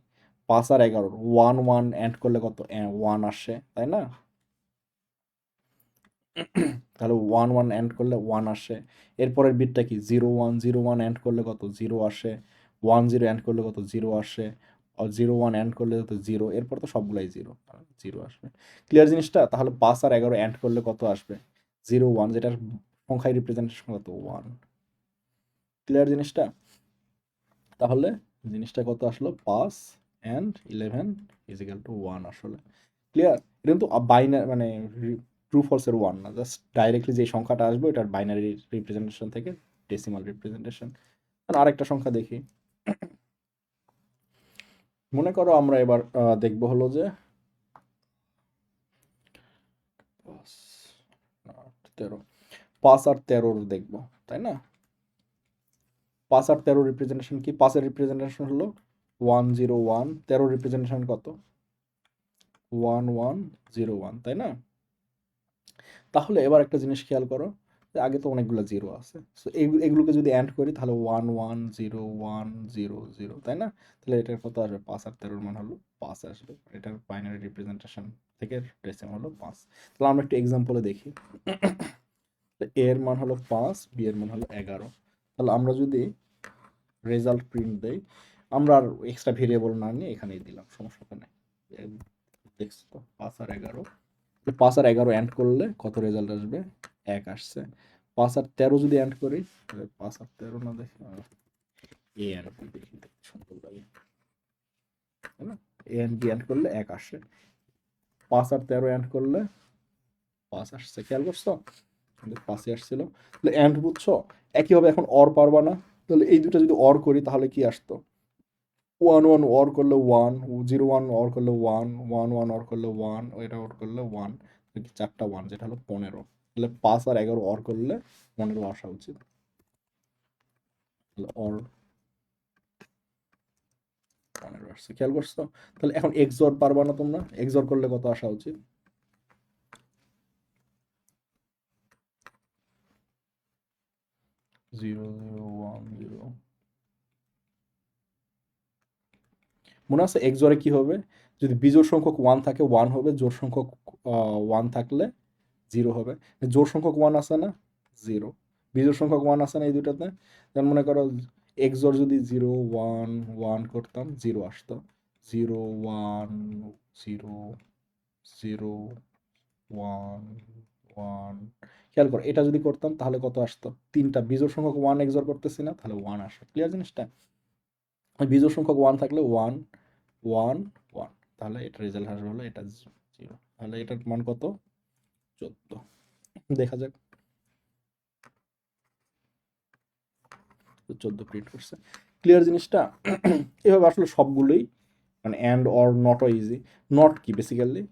5 আর 11 1 1 অ্যান্ড করলে কত 1 আসে, তাই না? তাহলে 1 1 অ্যান্ড করলে 1 আসে। এরপরের বিটটা কি 0 1 0 1 অ্যান্ড করলে কত 0 আসে, 1 0 অ্যান্ড করলে কত 0 আসে, 0 1 অ্যান্ড করলে কত 0, এরপর তো সবগুলাই 0 0 আসবে। ক্লিয়ার জিনিসটা? তাহলে 5 আর 11 অ্যান্ড করলে কত আসবে 0 1, যেটার সংখ্যায় রিপ্রেজেন্টেশন কত 1। ক্লিয়ার জিনিসটা? তাহলে জিনিসটা কত আসলো 5 অ্যান্ড 11 ইজ ইকাল টু 1 আসলে। ক্লিয়ার? এটা কিন্তু বাইনারি মানে ট্রু ফলসের 1 না, জাস্ট ডাইরেক্টলি যে সংখ্যাটা আসবে ওটার বাইনারি রিপ্রেজেন্টেশন থেকে ডেসিমাল রিপ্রেজেন্টেশন। আরেকটা সংখ্যা দেখি। মনে করো আমরা এবার দেখবো হলো যে 13, 5 আর 13 দেখবো, তাই না? 5 আর 13 রিপ্রেজেন্টেশন কি? 5 এর রিপ্রেজেন্টেশন হলো 101, 13 রিপ্রেজেন্টেশন কত 1101, তাই না? তাহলে এবার একটা জিনিস খেয়াল করো, যে আগে তো অনেকগুলো জিরো আছে, সো এগুলোকে যদি অ্যাড করি তাহলে 110100, তাই না? তাহলে এটার কত আসবে 5 আর 13 মান হলো 5 আসবে, এটার বাইনারি রিপ্রেজেন্টেশন থেকে ডেসিমাল হলো 5। তাহলে আমরা একটু এক্সাম্পলে দেখি। এ এর মান হলো 5, বি এর মান হলো 11। তাহলে আমরা যদি রেজাল্ট প্রিন্ট দেই, আমরা আর এক্সট্রা ভেরিয়েবল না নিয়ে এখানেই দিলাম, সমস্যা তো নেই। দেখছো তো 5 আর 11, 5 আর 11 অ্যাড করলে কত রেজাল্ট আসবে 1 আসছে। 5 আর 13 যদি অ্যাড করি, 5 আর 13 না দেখি, এ অ্যান্ড বি দেখি, সুন্দর লাগে, তাই না? এ অ্যান্ড বি অ্যাড করলে 1 আসে, 5 আর 13 অ্যাড করলে 5 আসছে, খেয়াল করছো? 5ই আসছিল। তাহলে অ্যান্ড বুঝছো? একইভাবে এখন অর পারবা না, তাহলে এই দুটো যদি অর করি তাহলে কি আসতো 1 1 অর করলে 1, 0 1 অর করলে 1, 1 1 অর করলে 1, এটা অর করলে 1, চারটা 1 যেটা হলো 15। তাহলে 5 আর 11 অর করলে 15 আসা উচিত। তাহলে অর 15 আসছে, খেয়াল করছো? তাহলে এখন এক্সঅর পারবা না তোমরা? এক্সঅর করলে কত আসা উচিত? 0 0 1 0। মনে আছে এক্সঅরে কি হবে? যদি বিজোড় সংখ্যক 1 থাকে 1 হবে, জোড় সংখ্যক 1 থাকলে 0 হবে। জোড় সংখ্যক 1 আছে না 0, বিজোড় সংখ্যক 1 আছে না এই দুটাতে। যেমন মনে করো এক্সঅর যদি 0 1 1 করতাম 0 আসতো, 0 1 0 0 1 1 খেয়াল করো এটা যদি করতাম তাহলে কত আসতো? 3টা বিজোড় সংখ্যক 1 XOR করতেছি না? তাহলে 1 আসে। ক্লিয়ার জিনিসটা? বিজোড় সংখ্যক 1 থাকলে 1 1 1 তাহলে এটার রেজাল্ট আসবে হলো এটা 0। তাহলে এটার মান কত? 14। দেখা যাক। 14 প্রিন্ট করছে। ক্লিয়ার জিনিসটা? এভাবে আসলে সবগুলোই মানে অ্যান্ড অর নটও ইজি। নট কি বেসিক্যালি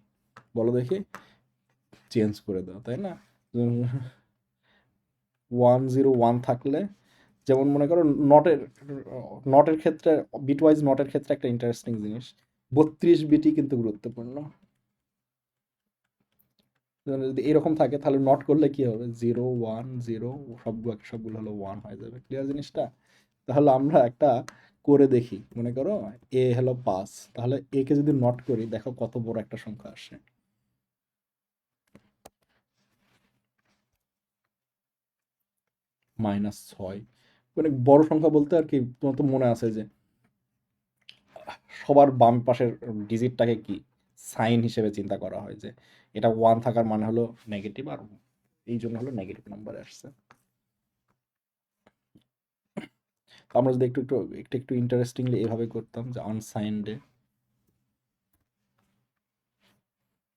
বলো দেখি? চেঞ্জ করে দাও, তাই না? 101 থাকলে যেমন মনে করো নটের নটের ক্ষেত্রে বিটওয়াইজ নটের ক্ষেত্রে একটা ইন্টারেস্টিং জিনিস 32 বিটই কিন্তু গুরুত্বপূর্ণ। যদি এরকম থাকে তাহলে নট করলে কি হবে? 0 1 0 সবগুলো হলো 1 হয়ে যাবে। ক্লিয়ার জিনিসটা? তাহলে আমরা একটা করে দেখি। মনে করো এ হলো 5, তাহলে এ কে যদি নট করি দেখো কত বড় একটা সংখ্যা আসে। -6 মানে বড় সংখ্যা বলতে আর কি তোমার তো মনে আছে যে সবার বাম পাশের ডিজিটটাকে কি সাইন হিসেবে চিন্তা করা হয় যে এটা 1 থাকার মানে হলো নেগেটিভ আর এই জন্য হলো নেগেটিভ নাম্বার আসছে। আমরা যদি একটু ইন্টারেস্টিংলি এভাবে করতাম যে আনসাইন্ডে,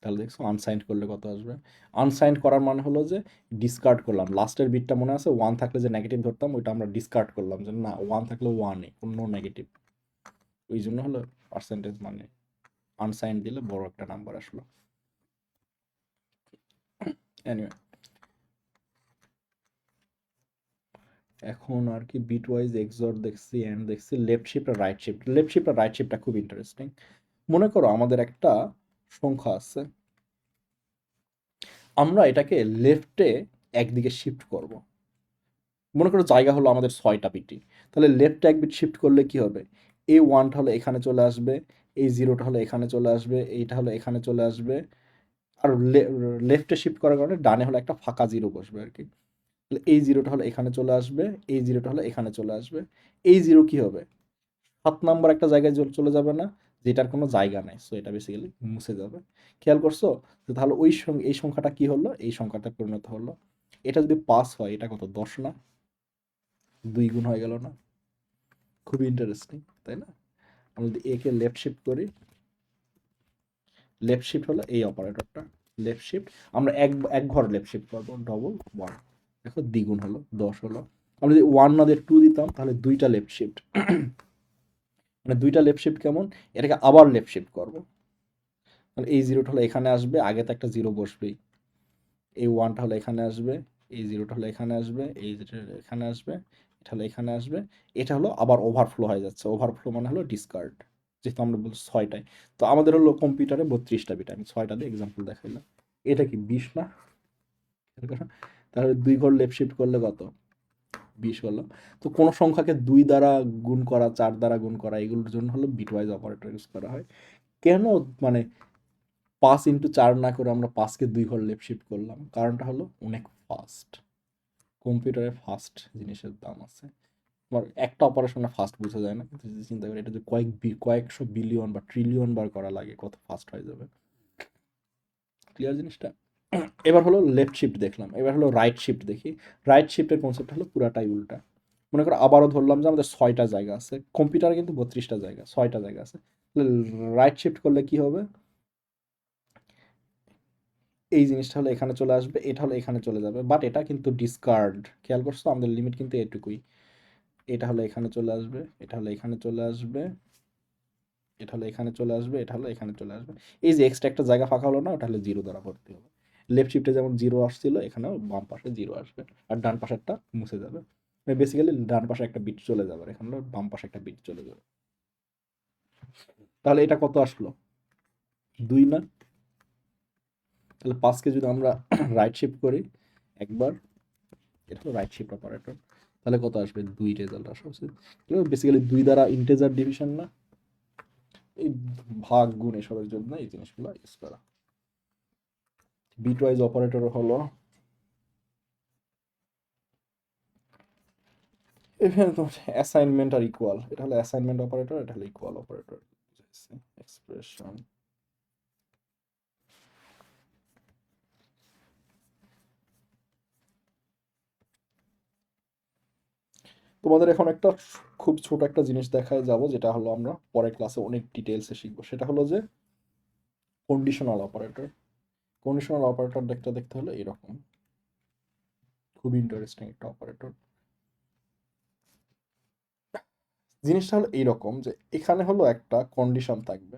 তাহলে দেখছো আনসাইন্ড করলে কত আসবে? আনসাইন্ড করার মানে হলো যে ডিসকার্ড করলাম লাস্টের বিটটা মনে আছে 1 থাকলে যে নেগেটিভ ধরতাম ওইটা আমরা ডিসকার্ড করলাম যে না 1 থাকলে 1 কোনো নেগেটিভ, ওই জন্য হলো পার্সেন্টেজ মানে আনসাইন্ড দিলে বড় একটা নাম্বার আসলো। এনিওয়ে এখন আর কি বিট ওয়াইজ এক্সর দেখছি এন্ড দেখছি লেফট শিফট আর রাইট শিফট। লেফট শিফট আর রাইট শিফটটা খুব ইন্টারেস্টিং। মনে করো আমাদের একটা সংখ্যা আছে, আমরা এটাকে লেফটে একদিকে শিফট করব। মনে করো জায়গা হলো আমাদের 6টা বিটি, তাহলে লেফটে এক বিট শিফট করলে কি হবে? এই 1টা হলো এখানে চলে আসবে, এই 0টা হলো এখানে চলে আসবে, এইটা হলো এখানে চলে আসবে, আর লেফটে শিফট করার কারণে ডানে হলো একটা ফাঁকা 0 বসবে আর কি। তাহলে এই 0টা হলো এখানে চলে আসবে, এই 0টা হলো এখানে চলে আসবে। এই 0 কি হবে? 7 নাম্বার একটা জায়গায় চলে যাবে না? যেটার কোনো জায়গা নাই। সো এটা বেসিক্যালি মুছে যাবে। খেয়াল করছো? তো তাহলে এই সংখ্যাটা কি হলো? এই সংখ্যাটা পরিণত হলো। এটা যদি 5 হয় এটা কত? 10 না? 2 গুণ হয়ে গেল না? খুবই ইন্টারেস্টিং, তাই না? আমরা যদি এ কে লেফট শিফট করি, লেফট শিফট হলো এই অপারেটরটা। লেফট শিফট আমরা এক ঘর লেফট শিফট করবো, ডবল 1। দেখো দ্বিগুণ হলো, 10 হলো। আমরা যদি 1 না দিয়ে 2 দিতাম তাহলে 2টা লেফট শিফট। মানে 2টা লেফট শিফট কেমন? এটাকে আবার লেফট শিফট করব। তাহলে এই 0টা হলো এখানে আসবে, আগে তো একটা 0 বসবেই। এই 1টা হলো এখানে আসবে, এই 0টা হলো এখানে আসবে, এই 0টা এখানে আসবে, এটা হলো এখানে আসবে। এটা হলো আবার ওভারফ্লো হয়ে যাচ্ছে। ওভারফ্লো মানে হলো ডিসকার্ড। যেহেতু আমরা বলছি 6টায়। তো আমাদের হলো কম্পিউটারে 32টা বিট। আমি 6টা দিয়ে এক্সাম্পল দেখাইলাম। এটা কি 20 না? তাহলে 2 ঘর লেফট শিফট করলে কত? 20 হলো। তো কোন সংখ্যাকে 2 দ্বারা গুণ করা, 4 দ্বারা গুণ করা এগুলোর জন্য হলো বিটওয়াইজ অপারেটর ইউজ করা হয়। কেন মানে 5 × 4 না করে আমরা 5কে 2 ঘর লেফট শিফট করলাম? কারণটা হলো অনেক ফাস্ট। কম্পিউটারে ফাস্ট জিনিসের দাম আছে। তোমার একটা অপারেশনে ফাস্ট বোঝা যায় না, কিন্তু যদি চিন্তা করি এটা যে কয়েকশো বিলিয়ন বা ট্রিলিয়ন বার করা লাগে কত ফাস্ট হয়ে যাবে। ক্লিয়ার জিনিসটা? এবার হলো লেফট শিফট দেখলাম, এবার হলো রাইট শিফট দেখি। রাইট শিফটের কনসেপ্ট হলো পুরাটাই উল্টা। মনে করো আবারও ধরলাম যে আমাদের 6টা জায়গা আছে, কম্পিউটারে কিন্তু 32টা জায়গা, 6টা জায়গা আছে। রাইট শিফট করলে কি হবে? এই জিনিসটা হলো এখানে চলে আসবে, এটা হলো এখানে চলে যাবে, বাট এটা কিন্তু ডিসকার্ড। খেয়াল করছো আমাদের লিমিট কিন্তু এটুকুই। এটা হলো এখানে চলে আসবে, এটা হলো এখানে চলে আসবে, এটা হলো এখানে চলে আসবে, এটা হলো এখানে চলে আসবে। এই যে এক্সট্রা একটা জায়গা ফাঁকা হলো না, ওটা হলো 0 দ্বারা ভর্তি হবে। লেফট শিফটে যেমন 0 আসছিল, এখানেও বাম পাশে 0 আসবে, আর ডান পাশেরটা মুছে যাবে। বেসিক্যালি ডান পাশে একটা বিট চলে যাবে, এখানে বাম পাশে একটা বিট চলে যাবে। তাহলে এটা কত আসলো? 2 না? তাহলে 5কে যদি আমরা রাইট শিফট করি একবার, এটা হলো রাইট শিফট অপারেটর, তাহলে কত আসবে? 2 রেজাল্ট আসা উচিত। বেসিক্যালি 2 দ্বারা ইন্টেজার ডিভিশন না? এই ভাগ গুণ এসবের জন্য এই জিনিসগুলো ইউজ করা। বিটওয়াইজ অপারেটর হলো এখানে তোমার অ্যাসাইনমেন্ট আর ইকুয়াল, এটা হলো অ্যাসাইনমেন্ট অপারেটর, এটা হলো ইকুয়াল অপারেটর। এক্সপ্রেশন তোমাদের এখন একটা খুব ছোট একটা জিনিস দেখায় যাব, যেটা হলো আমরা পরের ক্লাসে অনেক ডিটেলসে শিখবো। সেটা হলো যে কন্ডিশনাল অপারেটর। কন্ডিশনাল অপারেটর দেখতে হলে এরকম, খুবই ইন্টারেস্টিং একটা অপারেটর। জিনিসটা হলো এইরকম যে এখানে হলো একটা কন্ডিশন থাকবে,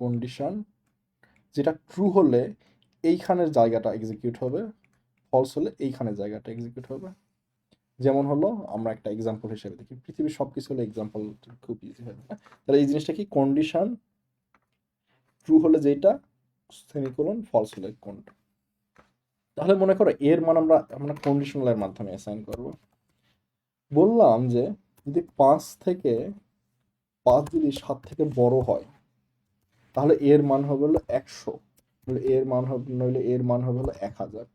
কন্ডিশন যেটা ট্রু হলে এইখানের জায়গাটা এক্সিকিউট হবে, ফলস হলে এইখানের জায়গাটা এক্সিকিউট হবে। যেমন হলো আমরা একটা এক্সাম্পল হিসেবে দেখি, পৃথিবীর সব কিছু হলো এক্সাম্পল, খুব ইজি হয় না? তাহলে এই জিনিসটা কি, কন্ডিশন ট্রু হলে যেটা, সেমিকোলন, ফলস হলে কোনটা। তাহলে মনে করো এর মান আমরা আমরা কন্ডিশনালের মাধ্যমে অ্যাসাইন করব। বললাম যে যদি 5 যদি 7 থেকে বড় হয়, তাহলে এর মান হবে হলো 100, এর মান হবে, নইলে এর মান হবে হলো 1000।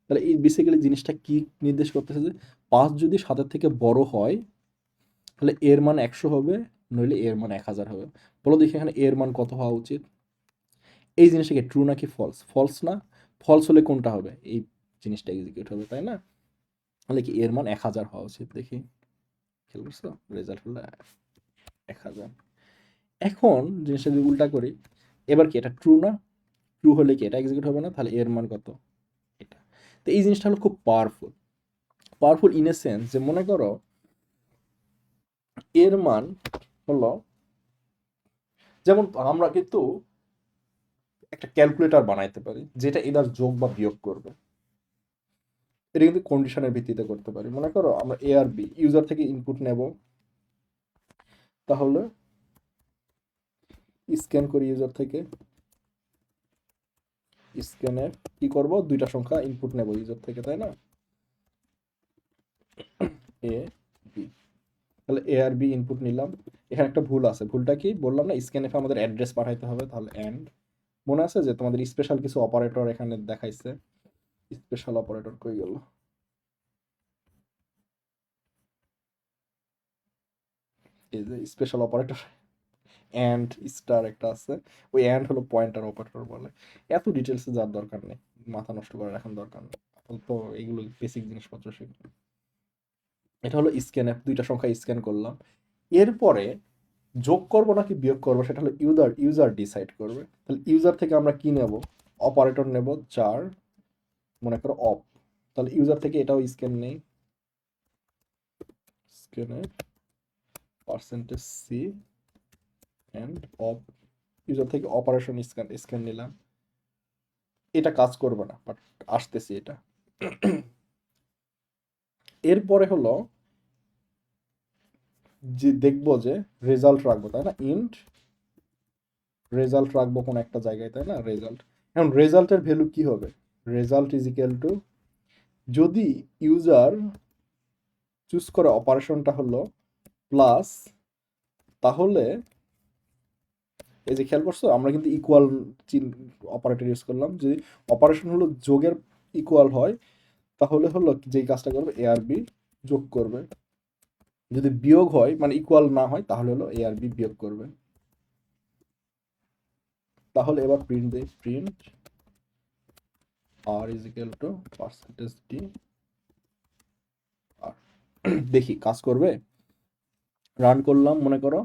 তাহলে এই বেসিক্যালি জিনিসটা কি নির্দেশ করতেছে যে 5 যদি 7 থেকে বড় হয়, তাহলে এর মান 100 হবে, নইলে এর মান 1000 হবে। বলো দেখি এখানে এর মান কত হওয়া উচিত। এই জিনিসটা কি ট্রু নাকি ফলস? ফলস না? ফলস হলে কোনটা হবে? এই জিনিসটা এক্সিকিউট হবে, তাই না? তাহলে কি এর মান 1000 হওয়া উচিত। দেখি, খেয়াল করছো, রেজাল্ট হলো 1000। এখন জিনিসটা যদি উল্টা করি, এবার কি এটা ট্রু না? ট্রু হলে কি এটা এক্সিকিউট হবে না? তাহলে এর মান কত? এটা। তো এই জিনিসটা হলো খুব powerful, powerful in a sense যে মনে করো এর মান হলো, যেমন আমরা কিন্তু একটা ক্যালকুলেটর বানাইতে পারি যেটা এটার যোগ বা বিয়োগ করবে। এটা কিন্তু কন্ডিশনের ভিত্তিতে করতে পারি। মনে করো আমরা এ আর বি ইউজার থেকে ইনপুট নেব, তাহলে স্ক্যান করি ইউজার থেকে, স্ক্যানে কি করব, দুইটা সংখ্যা ইনপুট নেব ইউজার থেকে, তাই না? এ বি, তাহলে এ আর বি ইনপুট নিলাম। এখানে একটা ভুল আছে, ভুলটা কি বললাম না, স্ক্যানএফে আমাদের অ্যাড্রেস পাঠাইতে হবে, তাহলে এন্ড। মনে আছে যে তোমাদের স্পেশাল কিছু অপারেটর এখানে দেখাইছে, স্পেশাল অপারেটর কই গেল? এই যে স্পেশাল অপারেটর অ্যান্ড স্টার একটা আছে, ওই অ্যান্ড হলো পয়েন্টার অপারেটর বলে। এত ডিটেলসে যাওয়ার দরকার নেই, মাথা নষ্ট করার এখন দরকার নেই, তো এইগুলো বেসিক জিনিসপত্র শিখবে। এটা হলো স্ক্যান অ্যাপ, দুইটা সংখ্যা স্ক্যান করলাম। এরপরে যোগ করবো নাকি বিয়োগ করবো সেটা হলো ইউজার ডিসাইড করবে। তাহলে ইউজার থেকে আমরা কি নেব, অপারেটর নেব 4, মনে করো অপ। তাহলে ইউজার থেকে এটাও স্ক্যান নেই, স্ক্যানে পার্সেন্টেজ সি অ্যান্ড অপ, ইউজার থেকে অপারেশন স্ক্যান নিলাম। এটা কাজ করবে না, বাট আসতেছি এটা। এরপরে হলো যে দেখবো যে রেজাল্ট রাখবো, তাই না? ইন্ট রেজাল্ট রাখবো কোন একটা জায়গায়, তাই না? রেজাল্ট। এখন রেজাল্টের ভ্যালু কি হবে? রেজাল্ট ইজ ইকুয়াল টু, যদি ইউজার চুজ করে অপারেশনটা হলো প্লাস, তাহলে এই যে খেয়াল করছো আমরা কিন্তু ইকুয়াল অপারেটর ইউজ করলাম। যদি অপারেশন হলো যোগের ইকুয়াল হয়, তাহলে হলো যেই কাজটা করবে এ আর বি যোগ করবে। যদি বিয়োগ হয় মানে ইকুয়াল না হয়, তাহলে হলো এ আর বি বিয়োগ করবে। তাহলে এবার প্রিন্ট দেই, print R is equal to percentage D R. দেখি কাজ করবে। রান করলাম, মনে করো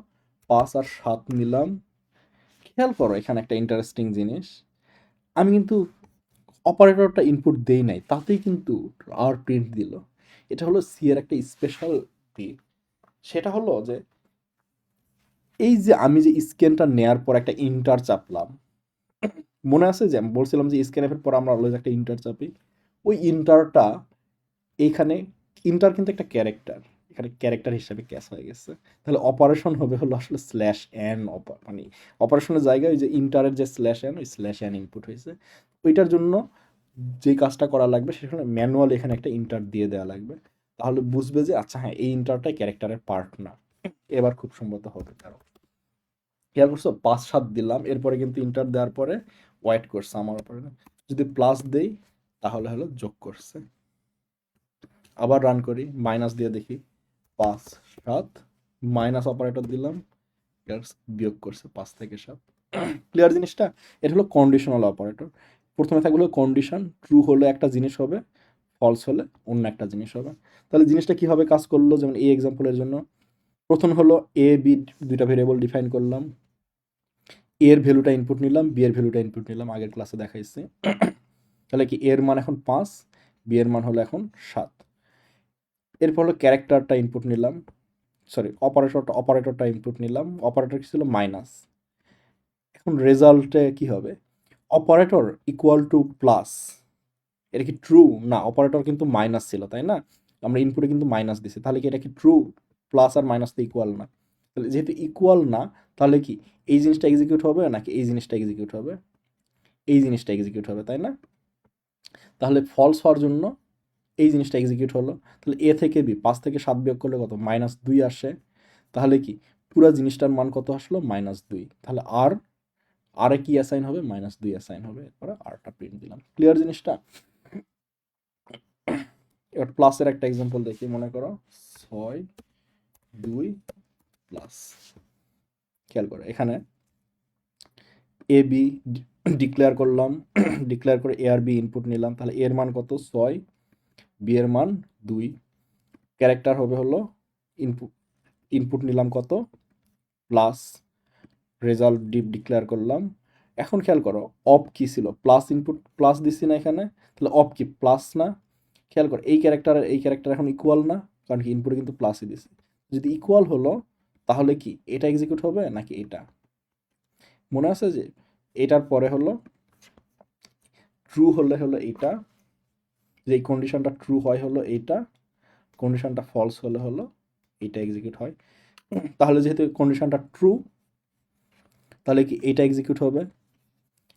5 আর 7 নিলাম। খেয়াল করো এখানে একটা ইন্টারেস্টিং জিনিস, আমি কিন্তু অপারেটরটা ইনপুট দেই নাই, তাতেই কিন্তু আর প্রিন্ট দিল। এটা হলো সি এর একটা স্পেশাল দিক। সেটা হলো যে এই যে আমি যে স্ক্যানটা নেয়ার পর একটা ইন্টার চাপলাম, মনে আছে যে আমি বলছিলাম যে স্ক্যানএফের পর আমরা অলওয়েজ একটা ইন্টার চাপি, ওই ইন্টারটা এইখানে, ইন্টার কিন্তু একটা ক্যারেক্টার, এখানে ক্যারেক্টার হিসাবে ক্যাচ হয়ে গেছে। তাহলে অপারেশন হবে হলো আসলে স্ল্যাশ এন, মানে অপারেশনের জায়গায় ওই যে ইন্টারের যে স্ল্যাশ এন, ওই স্ল্যাশ এন ইনপুট হয়েছে। ওইটার জন্য যেই কাজটা করা লাগবে সেখানে ম্যানুয়াল এখানে একটা ইন্টার দিয়ে দেওয়া লাগবে, তাহলে বুঝবে যে আচ্ছা হ্যাঁ এই ইন্টারটাই ক্যারেক্টারের পার্ট না। এবার খুব সম্ভবত হবে কারো। খেয়াল করছো 5 7 দিলাম, এরপরে কিন্তু ইন্টার দেওয়ার পরে ওয়েট করছে আমার উপরে। যদি প্লাস দেই তাহলে হলো যোগ করছে। আবার রান করি, মাইনাস দিয়ে দেখি, 5 7, মাইনাস অপারেটর দিলাম, বিয়োগ করছে 5 থেকে 7। ক্লিয়ার জিনিসটা? এটা হলো কন্ডিশনাল অপারেটর। প্রথমে থাকবে হলো কন্ডিশন, ট্রু হলে একটা জিনিস হবে, ফলস হলে অন্য একটা জিনিস হবে। তাহলে জিনিসটা কীভাবে কাজ করলো, যেমন এই এক্সাম্পলের জন্য প্রথম হলো এ বি দুইটা ভেরিয়েবল ডিফাইন করলাম, এর ভ্যালুটা ইনপুট নিলাম, বি এর ভ্যালুটা ইনপুট নিলাম, আগের ক্লাসে দেখাইছি। তাহলে কি এর মান এখন 5, বি এর মান হলো এখন 7। এরপর হলো ক্যারেক্টারটা ইনপুট নিলাম, সরি অপারেটরটা ইনপুট নিলাম, অপারেটর কি ছিল মাইনাস। এখন রেজাল্টে কি হবে, অপারেটর ইকুয়াল টু প্লাস, এটা কি ট্রু না, অপারেটর কিন্তু মাইনাস ছিল তাই না, আমরা ইনপুটে কিন্তু মাইনাস দিছি, তাহলে কি এটা কি ট্রু, প্লাস আর মাইনাস তো ইকুয়াল না, তাহলে যেহেতু ইকুয়াল না তাহলে কি এই জিনিসটা এক্সিকিউট হবে নাকি এই জিনিসটা এক্সিকিউট হবে, এই জিনিসটা এক্সিকিউট হবে তাই না। তাহলে ফলস হওয়ার জন্য এই জিনিসটা এক্সিকিউট হলো, তাহলে এ থেকে বি 5 থেকে 7 বিয়োগ করলে কত -2 আসে, তাহলে কি পুরো জিনিসটার মান কত আসলো -2, তাহলে আর কি অ্যাসাইন হবে -2 অ্যাসাইন হবে, এরপরে আরটা প্রিন্ট দিলাম। ক্লিয়ার জিনিসটা। এবার প্লাসের একটা এক্সাম্পল দেখি, মনে করো 6 2 প্লাস, খেয়াল করো এখানে এ বি ডিক্লেয়ার করলাম, ডিক্লেয়ার করে এ আর বি ইনপুট নিলাম, তাহলে এর মান কত 6, বি এর মান 2, ক্যারেক্টার হবে হলো ইনপুট নিলাম কত প্লাস, রেজাল্ট ডিক্লেয়ার করলাম। এখন খেয়াল করো অপ কি ছিল, প্লাস ইনপুট প্লাস দিচ্ছি না এখানে, তাহলে অপ কি প্লাস না, খেয়াল করো এই ক্যারেক্টার এখন ইকুয়াল না, কারণ কি ইনপুটে কিন্তু প্লাসই দিছি, যদি ইকুয়াল হলো তাহলে কি এটা এক্সিকিউট হবে নাকি এটা, মনে আছে যে এটার পরে হলো ট্রু হলে হলো এইটা, যে এই কন্ডিশনটা ট্রু হয় হলো এইটা, কন্ডিশনটা ফলস হলে হলো এইটা এক্সিকিউট হয়। তাহলে যেহেতু কন্ডিশনটা ট্রু তাহলে কি এইটা এক্সিকিউট হবে,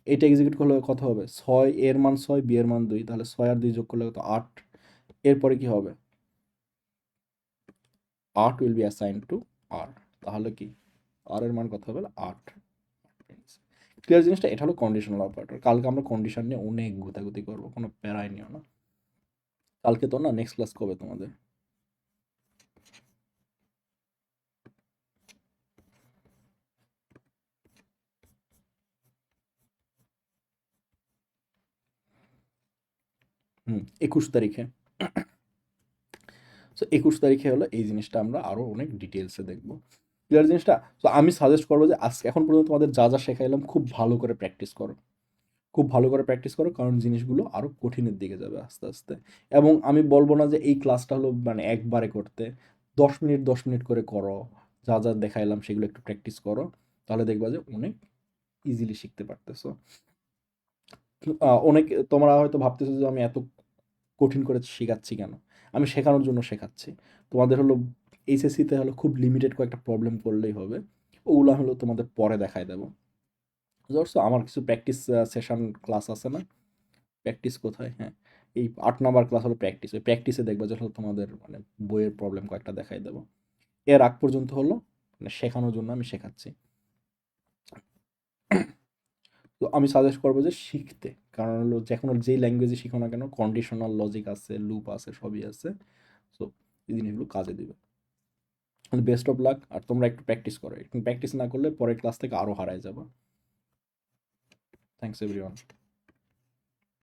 এইটা এক্সিকিউট করলে কত হবে 6, এর মান 6, বি এর মান 2, তাহলে 6 আর 2 যোগ করলে কত 8, এরপরে কি হবে 8 উইল বি অ্যাসাইন টু আর, তাহলে কি আর এর মান কত হবে 8। ক্লিয়ার জিনিসটা, এটা হলো কন্ডিশনাল অপারেটর। কালকে আমরা কন্ডিশন নিয়ে অনেক গুতাগুতি করবো, কোনো প্যারাই নিও না। কালকে তো না, নেক্সট ক্লাস কবে তোমাদের? হুম, 21 তারিখে। সো 21 তারিখে হলো এই জিনিসটা আমরা আরও অনেক ডিটেলসে দেখবো। ক্লিয়ার জিনিসটা। তো আমি সাজেস্ট করবো যে আজকে এখন পর্যন্ত তোমাদের যা যা শেখাইলাম খুব ভালো করে প্র্যাকটিস করো, খুব ভালো করে প্র্যাকটিস করো, কারণ জিনিসগুলো আরও কঠিনের দিকে যাবে আস্তে আস্তে। এবং আমি বলবো না যে এই ক্লাসটা হলো মানে একবারে করতে, 10 মিনিট 10 মিনিট করে করো, যা যা দেখাইলাম সেগুলো একটু প্র্যাকটিস করো, তাহলে দেখবা যে অনেক ইজিলি শিখতে পারতেছো। অনেক তোমরা হয়তো ভাবতেছো যে আমি এত কঠিন করে শেখাচ্ছি কেন, আমি শেখানোর জন্য শেখাচ্ছি। তোমাদের হলো এইচএসসিতে হলো খুব লিমিটেড কয়েকটা প্রবলেম করলেই হবে, ওগুলো হলো তোমাদের পরে দেখায় দেবো। বুঝতে আমার কিছু প্র্যাকটিস সেশন ক্লাস আছে না, প্র্যাকটিস কোথায়, হ্যাঁ এই 8 নাম্বার ক্লাস হলো প্র্যাকটিস, ওই প্র্যাকটিসে দেখবে যে হলো তোমাদের মানে বইয়ের প্রবলেম কয়েকটা দেখাই দেবো। এর আগ পর্যন্ত হলো মানে শেখানোর জন্য আমি শেখাচ্ছি। তো আমি সাজেস্ট করবো যে শিখতে, কারণ হলো যে কোনো যেই ল্যাঙ্গুয়েজে শিখো না কেন কন্ডিশনাল লজিক আছে, লুপ আছে, সবই আছে। সো এই জিনিসগুলো কাজে দিবে। বেস্ট অফ লাক, আর তোমরা একটু প্র্যাকটিস করো, একটু প্র্যাকটিস না করলে পরের ক্লাস থেকে আরও হারায় যাবে। Thanks everyone.